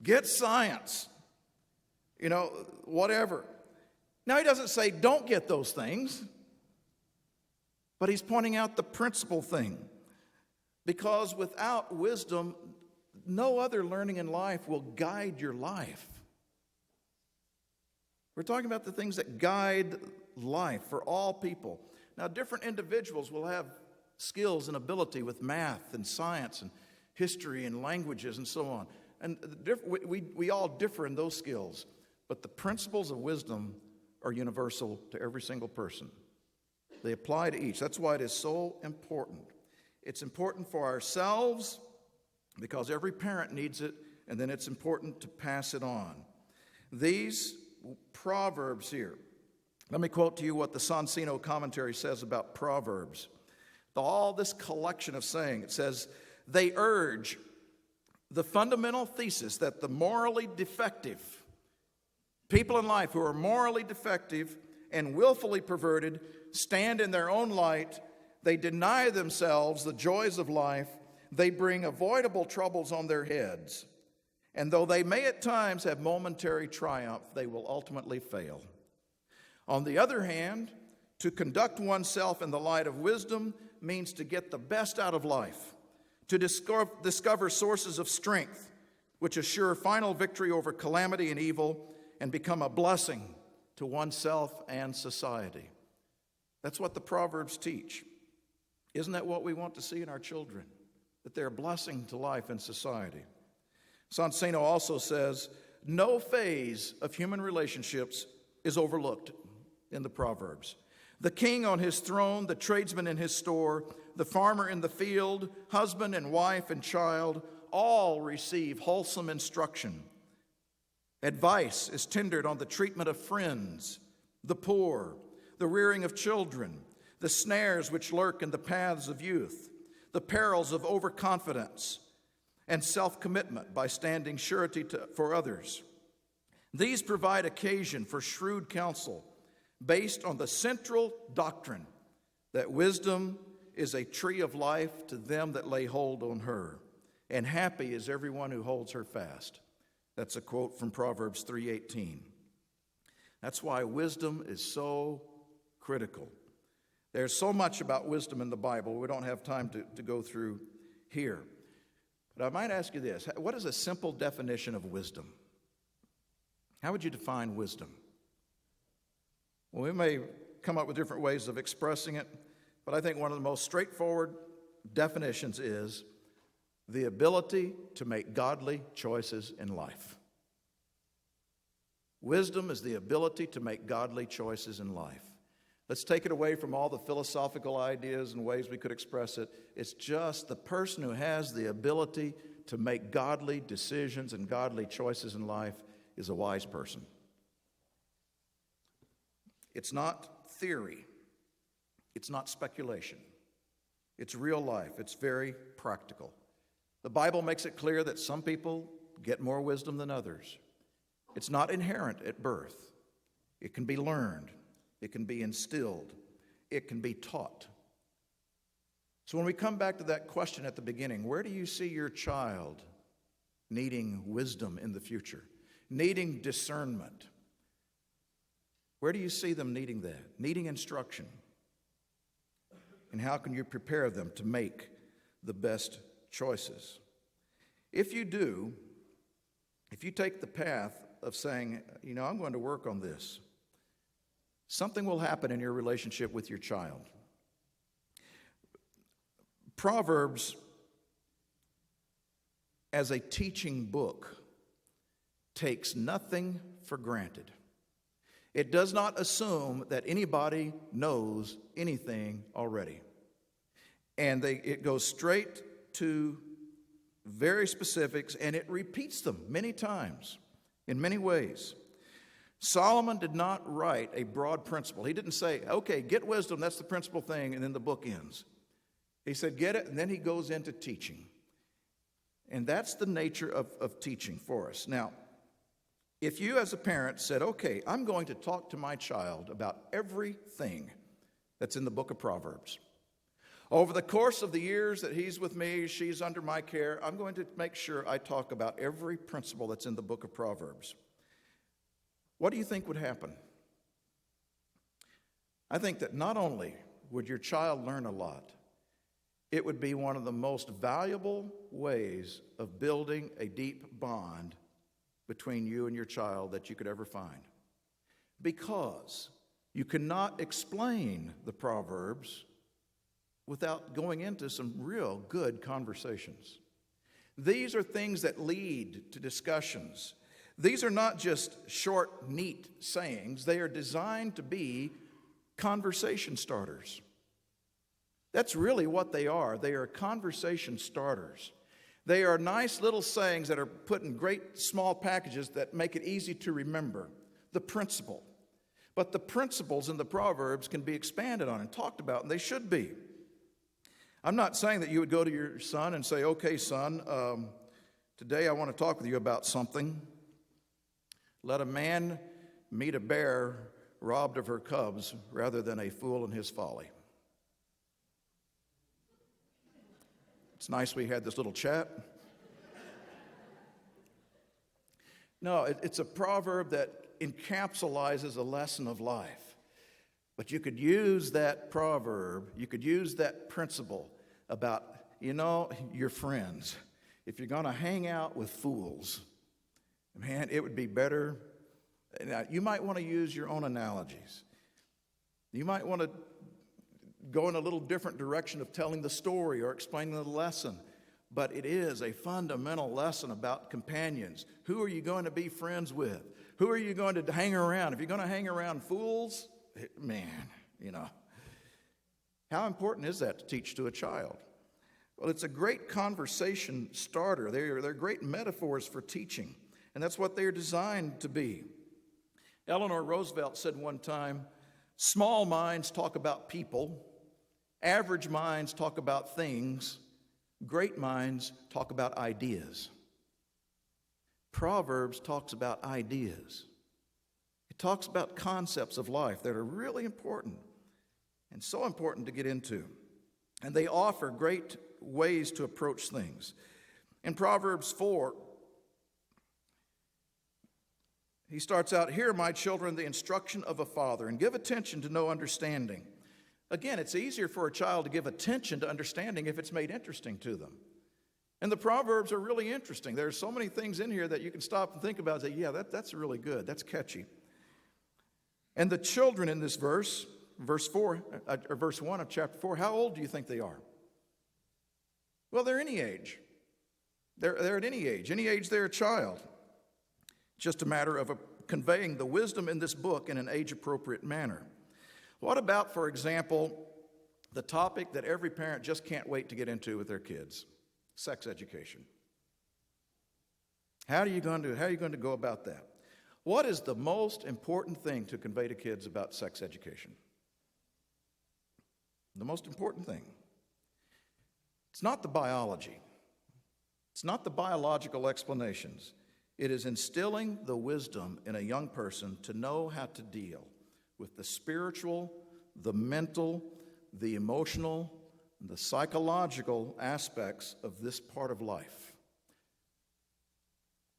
get science, whatever. Now he doesn't say don't get those things, but he's pointing out the principal thing. Because without wisdom, no other learning in life will guide your life. We're talking about the things that guide life for all people. Now, different individuals will have skills and ability with math and science and history and languages and so on. And we all differ in those skills. But the principles of wisdom are universal to every single person. They apply to each. That's why it is so important. It's important for ourselves because every parent needs it, and then it's important to pass it on. These Proverbs here. Let me quote to you what the Sonsino commentary says about Proverbs. All this collection of saying, it says, they urge the fundamental thesis that the morally defective, people in life who are morally defective and willfully perverted, stand in their own light. They deny themselves the joys of life. They bring avoidable troubles on their heads. And though they may at times have momentary triumph, they will ultimately fail. On the other hand, to conduct oneself in the light of wisdom means to get the best out of life, to discover sources of strength which assure final victory over calamity and evil and become a blessing to oneself and society. That's what the Proverbs teach. Isn't that what we want to see in our children? That they're a blessing to life and society. Sonsino also says, no phase of human relationships is overlooked in the Proverbs. The king on his throne, the tradesman in his store, the farmer in the field, husband and wife and child, all receive wholesome instruction. Advice is tendered on the treatment of friends, the poor, the rearing of children, the snares which lurk in the paths of youth, the perils of overconfidence, and self-commitment by standing surety for others. These provide occasion for shrewd counsel based on the central doctrine that wisdom is a tree of life to them that lay hold on her. and happy is everyone who holds her fast. That's a quote from Proverbs 3:18. That's why wisdom is so critical. There's so much about wisdom in the Bible. We don't have time to go through here. But I might ask you this. What is a simple definition of wisdom? How would you define wisdom? Well, we may come up with different ways of expressing it, but I think one of the most straightforward definitions is the ability to make godly choices in life. Wisdom is the ability to make godly choices in life. Let's take it away from all the philosophical ideas and ways we could express it. It's just the person who has the ability to make godly decisions and godly choices in life is a wise person. It's not theory. It's not speculation. It's real life. It's very practical. The Bible makes it clear that some people get more wisdom than others. It's not inherent at birth. It can be learned. It can be instilled. It can be taught. So when we come back to that question at the beginning, where do you see your child needing wisdom in the future, needing discernment? Where do you see them needing that, needing instruction? And how can you prepare them to make the best choices? If you do, if you take the path of saying, I'm going to work on this, something will happen in your relationship with your child. Proverbs, as a teaching book, takes nothing for granted. It does not assume that anybody knows anything already. And it goes straight to very specifics, and it repeats them many times in many ways. Solomon did not write a broad principle. He didn't say, okay, get wisdom, that's the principal thing, and then the book ends. He said, get it, and then he goes into teaching. And that's the nature of teaching for us. Now, if you as a parent said, okay, I'm going to talk to my child about everything that's in the book of Proverbs. Over the course of the years that he's with me, she's under my care, I'm going to make sure I talk about every principle that's in the book of Proverbs. What do you think would happen? I think that not only would your child learn a lot, it would be one of the most valuable ways of building a deep bond between you and your child that you could ever find. Because you cannot explain the Proverbs without going into some real good conversations. These are things that lead to discussions. These are not just short, neat sayings. They are designed to be conversation starters. That's really what they are. They are conversation starters. They are nice little sayings that are put in great small packages that make it easy to remember the principle. But the principles in the Proverbs can be expanded on and talked about, and they should be. I'm not saying that you would go to your son and say, okay, son, today I want to talk with you about something. Let a man meet a bear robbed of her cubs rather than a fool in his folly. It's nice we had this little chat. No, it's a proverb that encapsulates a lesson of life. But you could use that proverb, you could use that principle about, your friends. If you're going to hang out with fools, man, it would be better. Now, you might want to use your own analogies. You might want to go in a little different direction of telling the story or explaining the lesson. But it is a fundamental lesson about companions. Who are you going to be friends with? Who are you going to hang around? If you're going to hang around fools, man, how important is that to teach to a child? Well, it's a great conversation starter. They're great metaphors for teaching, and that's what they're designed to be. Eleanor Roosevelt said one time, small minds talk about people, average minds talk about things, great minds talk about ideas. Proverbs talks about ideas. It talks about concepts of life that are really important and so important to get into. And they offer great ways to approach things. In Proverbs 4, he starts out, "Hear, my children, the instruction of a father, and give attention to know understanding." Again, it's easier for a child to give attention to understanding if it's made interesting to them. And the Proverbs are really interesting. There's so many things in here that you can stop and think about and say, yeah, that's really good. That's catchy. And the children in this verse 1 of chapter 4, how old do you think they are? Well, they're any age. They're at any age. Any age they're a child. It's just a matter of conveying the wisdom in this book in an age-appropriate manner. What about, for example, the topic that every parent just can't wait to get into with their kids? Sex education. How are you going to go about that? What is the most important thing to convey to kids about sex education? The most important thing. It's not the biology. It's not the biological explanations. It is instilling the wisdom in a young person to know how to deal with the spiritual, the mental, the emotional, the psychological aspects of this part of life.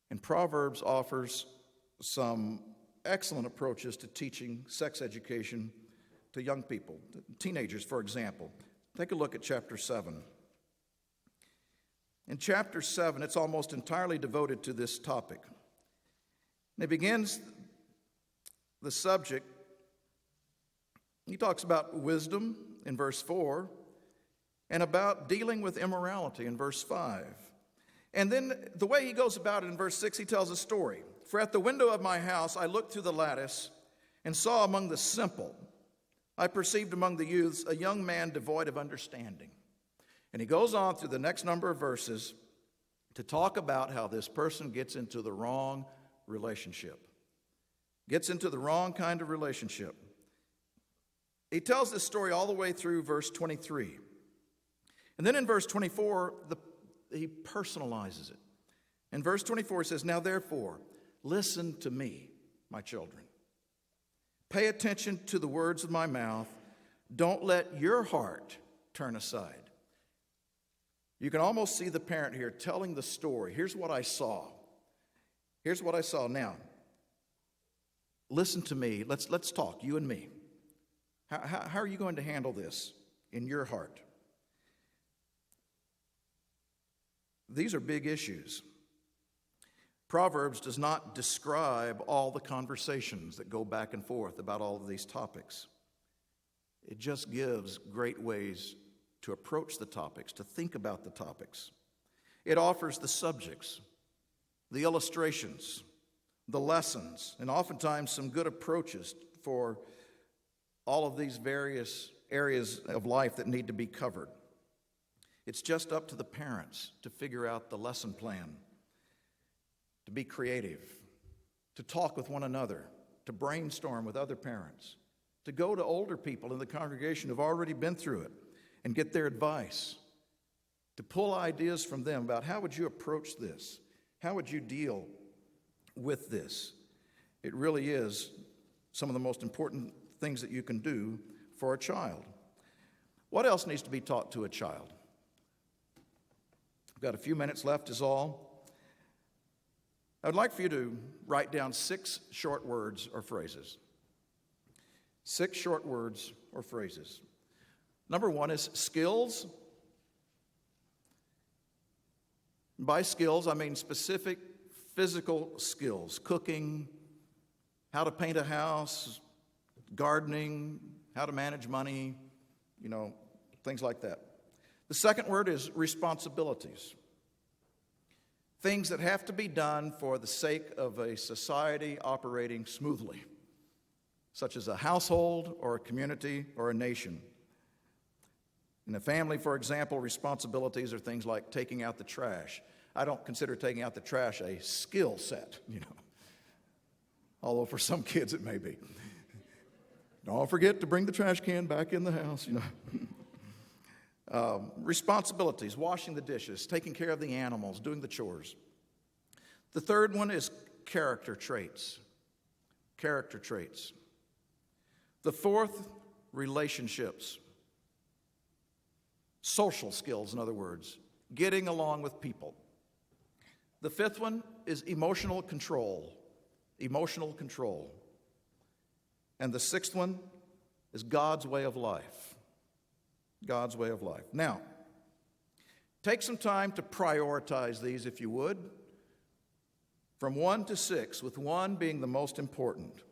And Proverbs offers some excellent approaches to teaching sex education to young people, teenagers, for example. Take a look at chapter 7. In chapter 7, it's almost entirely devoted to this topic. And it begins the subject. He talks about wisdom in verse 4 and about dealing with immorality in verse 5. And then the way he goes about it in verse 6, he tells a story. "For at the window of my house I looked through the lattice and saw among the simple, I perceived among the youths a young man devoid of understanding." And he goes on through the next number of verses to talk about how this person gets into the wrong relationship. Gets into the wrong kind of relationship. He tells this story all the way through verse 23. And then in verse 24, he personalizes it. In verse 24, it says, "Now therefore, listen to me, my children. Pay attention to the words of my mouth. Don't let your heart turn aside." You can almost see the parent here telling the story. Here's what I saw. Here's what I saw. Now, listen to me. Let's talk, you and me. How are you going to handle this in your heart? These are big issues. Proverbs does not describe all the conversations that go back and forth about all of these topics. It just gives great ways to approach the topics, to think about the topics. It offers the subjects, the illustrations, the lessons, and oftentimes some good approaches for all of these various areas of life that need to be covered. It's just up to the parents to figure out the lesson plan, to be creative, to talk with one another, to brainstorm with other parents, to go to older people in the congregation who've already been through it and get their advice, to pull ideas from them about how would you approach this? How would you deal with this? It really is some of the most important things that you can do for a child. What else needs to be taught to a child? We've got a few minutes left is all. I would like for you to write down 6 short words or phrases. 6 short words or phrases. Number 1 is skills. By skills, I mean specific physical skills. Cooking, how to paint a house, gardening, how to manage money, things like that. The second word is responsibilities. Things that have to be done for the sake of a society operating smoothly, such as a household or a community or a nation. In a family, for example, responsibilities are things like taking out the trash. I don't consider taking out the trash a skill set, although for some kids it may be. Don't forget to bring the trash can back in the house, Responsibilities, washing the dishes, taking care of the animals, doing the chores. The third one is character traits. Character traits. The fourth, relationships. Social skills, in other words, getting along with people. The fifth one is emotional control. Emotional control. And the sixth one is God's way of life. God's way of life. Now, take some time to prioritize these, if you would, from 1 to 6, with 1 being the most important.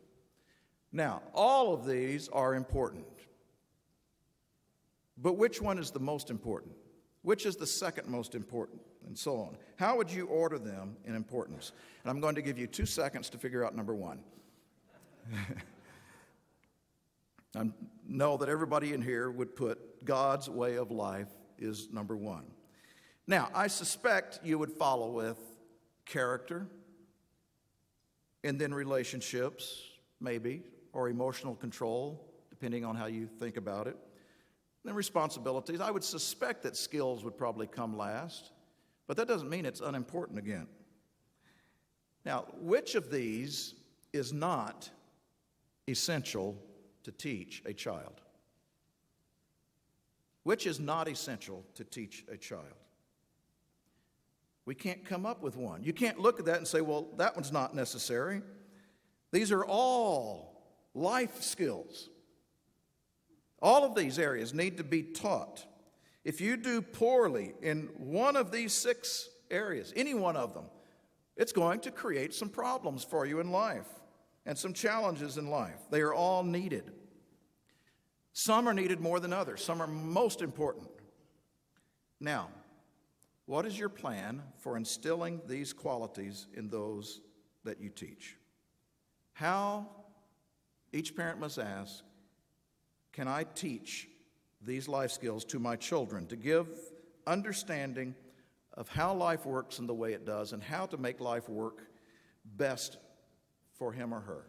Now, all of these are important. But which one is the most important? Which is the second most important? And so on. How would you order them in importance? And I'm going to give you 2 seconds to figure out number 1. I know that everybody in here would put God's way of life is number 1. Now, I suspect you would follow with character, and then relationships, maybe, or emotional control, depending on how you think about it. And then responsibilities. I would suspect that skills would probably come last, but that doesn't mean it's unimportant again. Now, which of these is not essential to teach a child? Which is not essential to teach a child? We can't come up with one. You can't look at that and say, well, that one's not necessary. These are all life skills. All of these areas need to be taught. If you do poorly in one of these 6 areas, any one of them, it's going to create some problems for you in life and some challenges in life. They are all needed. Some are needed more than others. Some are most important. Now, what is your plan for instilling these qualities in those that you teach? How, each parent must ask, can I teach these life skills to my children to give understanding of how life works and the way it does and how to make life work best for him or her?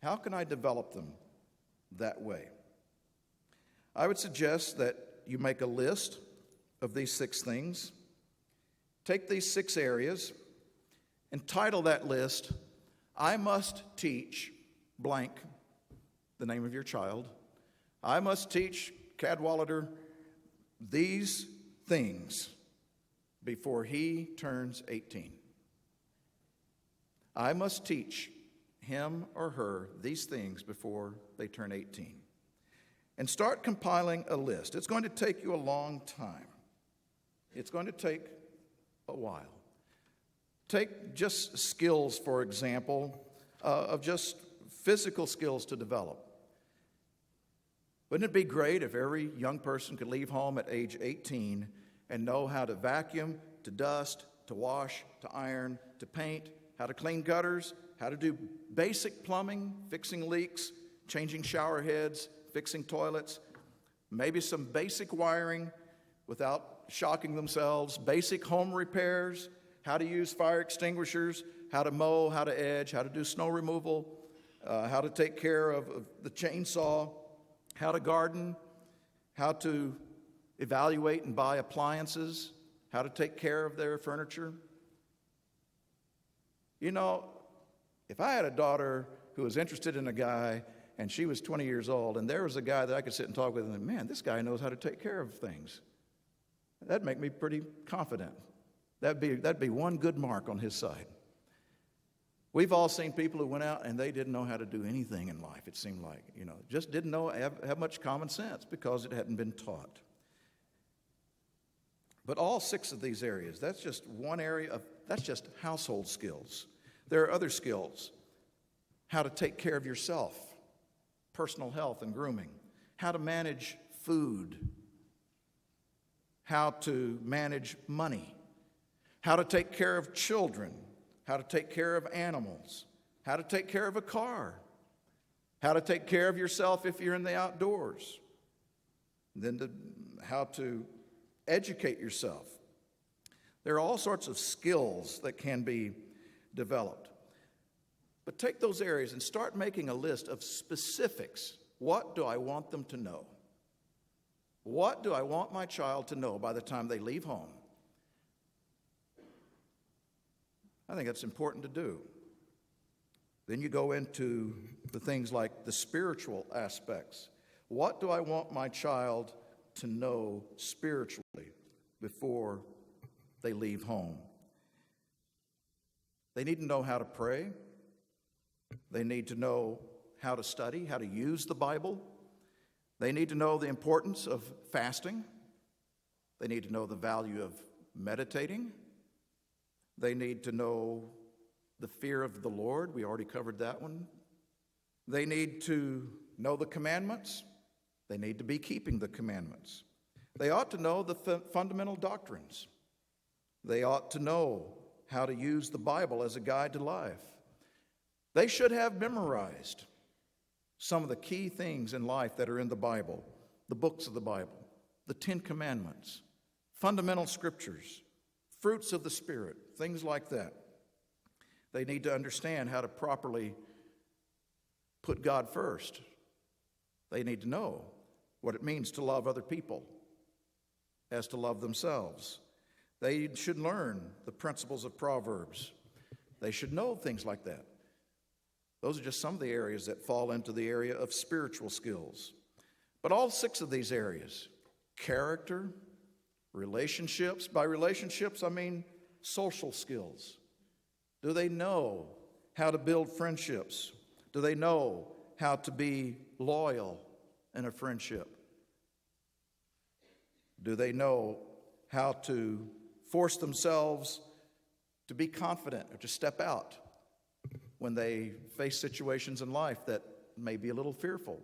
How can I develop them that way? I would suggest that you make a list of these 6 things. Take these 6 areas and title that list, I must teach blank, the name of your child. I must teach Cadwallader these things before he turns 18. I must teach him or her these things before they turn 18. And start compiling a list. It's going to take you a long time. It's going to take a while. Take just skills, for example, of just physical skills to develop. Wouldn't it be great if every young person could leave home at age 18 and know how to vacuum, to dust, to wash, to iron, to paint, how to clean gutters, how to do basic plumbing, fixing leaks, changing shower heads, fixing toilets, maybe some basic wiring without shocking themselves, basic home repairs, how to use fire extinguishers, how to mow, how to edge, how to do snow removal, how to take care of the chainsaw, how to garden, how to evaluate and buy appliances, how to take care of their furniture. You know, if I had a daughter who was interested in a guy and she was 20 years old and there was a guy that I could sit and talk with and think, man, this guy knows how to take care of things, that'd make me pretty confident. That'd be one good mark on his side. We've all seen people who went out and they didn't know how to do anything in life, it seemed like. Just didn't have much common sense because it hadn't been taught. But all 6 of these areas, that's just one area that's just household skills. There are other skills. How to take care of yourself, personal health and grooming. How to manage food. How to manage money. How to take care of children. How to take care of animals, how to take care of a car, how to take care of yourself if you're in the outdoors, then how to educate yourself. There are all sorts of skills that can be developed. But take those areas and start making a list of specifics. What do I want them to know? What do I want my child to know by the time they leave home? I think that's important to do. Then you go into the things like the spiritual aspects. What do I want my child to know spiritually before they leave home? They need to know how to pray. They need to know how to study, how to use the Bible. They need to know the importance of fasting. They need to know the value of meditating. They need to know the fear of the Lord. We already covered that one. They need to know the commandments. They need to be keeping the commandments. They ought to know the fundamental doctrines. They ought to know how to use the Bible as a guide to life. They should have memorized some of the key things in life that are in the Bible, the books of the Bible, the 10 Commandments, fundamental scriptures, fruits of the Spirit, things like that. They need to understand how to properly put God first. They need to know what it means to love other people as to love themselves. They should learn the principles of Proverbs. They should know things like that. Those are just some of the areas that fall into the area of spiritual skills. But all 6 of these areas, character, relationships, by relationships I mean social skills. Do they know how to build friendships? Do they know how to be loyal in a friendship? Do they know how to force themselves to be confident or to step out when they face situations in life that may be a little fearful?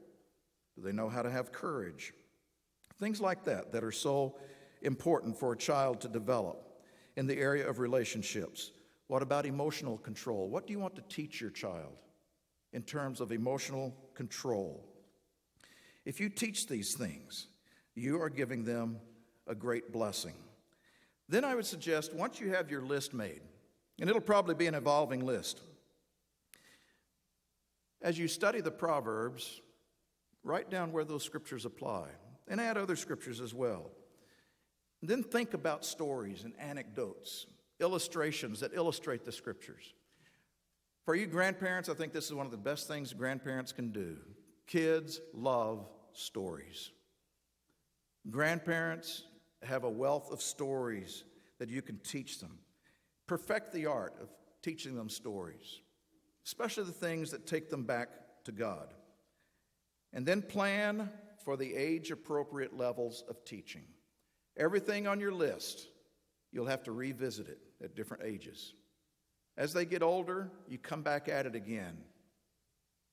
Do they know how to have courage? Things like that that are so important for a child to develop in the area of relationships. What about emotional control? What do you want to teach your child in terms of emotional control? If you teach these things, you are giving them a great blessing. Then I would suggest, once you have your list made, and it'll probably be an evolving list, as you study the Proverbs, write down where those scriptures apply and add other scriptures as well. And then think about stories and anecdotes, illustrations that illustrate the scriptures. For you grandparents, I think this is one of the best things grandparents can do. Kids love stories. Grandparents have a wealth of stories that you can teach them. Perfect the art of teaching them stories, especially the things that take them back to God. And then plan for the age-appropriate levels of teaching. Everything on your list, you'll have to revisit it at different ages. As they get older, you come back at it again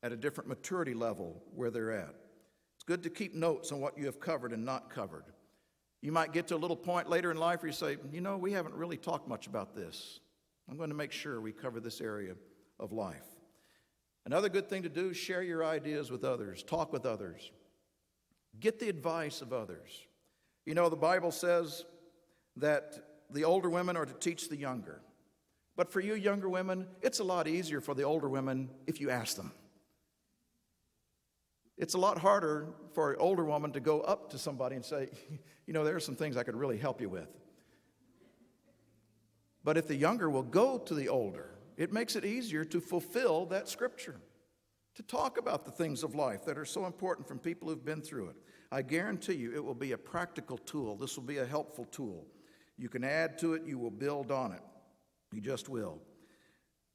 at a different maturity level where they're at. It's good to keep notes on what you have covered and not covered. You might get to a little point later in life where you say, we haven't really talked much about this. I'm going to make sure we cover this area of life. Another good thing to do is share your ideas with others. Talk with others. Get the advice of others. The Bible says that the older women are to teach the younger. But for you younger women, it's a lot easier for the older women if you ask them. It's a lot harder for an older woman to go up to somebody and say, there are some things I could really help you with. But if the younger will go to the older, it makes it easier to fulfill that scripture, to talk about the things of life that are so important from people who've been through it. I guarantee you it will be a practical tool. This will be a helpful tool. You can add to it. You will build on it. You just will.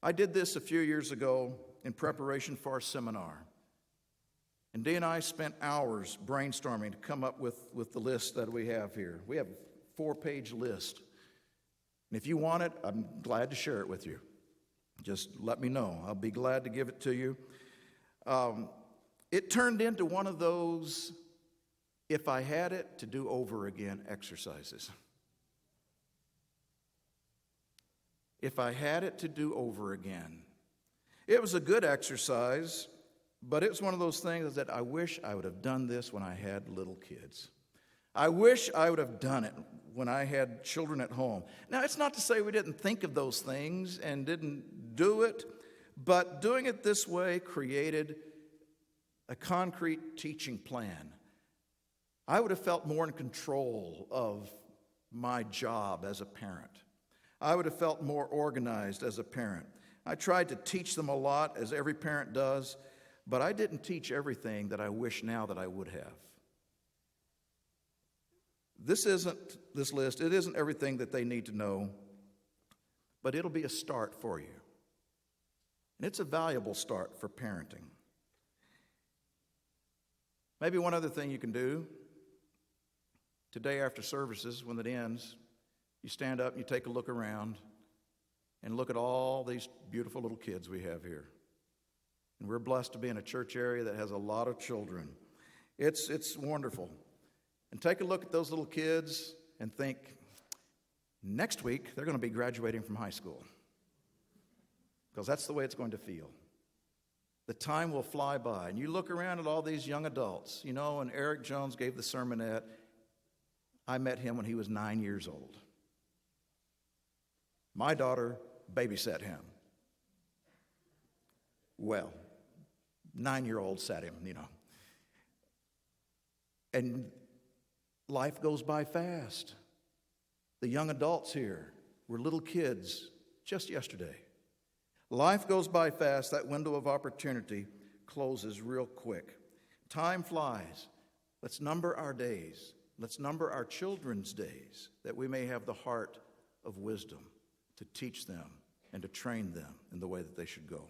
I did this a few years ago in preparation for our seminar. And Dee and I spent hours brainstorming to come up with the list that we have here. We have a 4-page list. And if you want it, I'm glad to share it with you. Just let me know. I'll be glad to give it to you. It turned into one of those, if I had it to do over again, exercises. If I had it to do over again. It was a good exercise, but it was one of those things that I wish I would have done this when I had little kids. I wish I would have done it when I had children at home. Now, it's not to say we didn't think of those things and didn't do it, but doing it this way created a concrete teaching plan. I would have felt more in control of my job as a parent. I would have felt more organized as a parent. I tried to teach them a lot, as every parent does, but I didn't teach everything that I wish now that I would have. This list, it isn't everything that they need to know, but it'll be a start for you. And it's a valuable start for parenting. Maybe one other thing you can do, today after services, when it ends, you stand up and you take a look around and look at all these beautiful little kids we have here. And we're blessed to be in a church area that has a lot of children. It's wonderful. And take a look at those little kids and think, next week they're going to be graduating from high school. Because that's the way it's going to feel. The time will fly by. And you look around at all these young adults. You know, when Eric Jones gave the sermonette, I met him when he was 9 years old. My daughter babysat him. Well, 9-year-old sat him, you know. And life goes by fast. The young adults here were little kids just yesterday. Life goes by fast. That window of opportunity closes real quick. Time flies. Let's number our days. Let's number our children's days, that we may have the heart of wisdom to teach them and to train them in the way that they should go.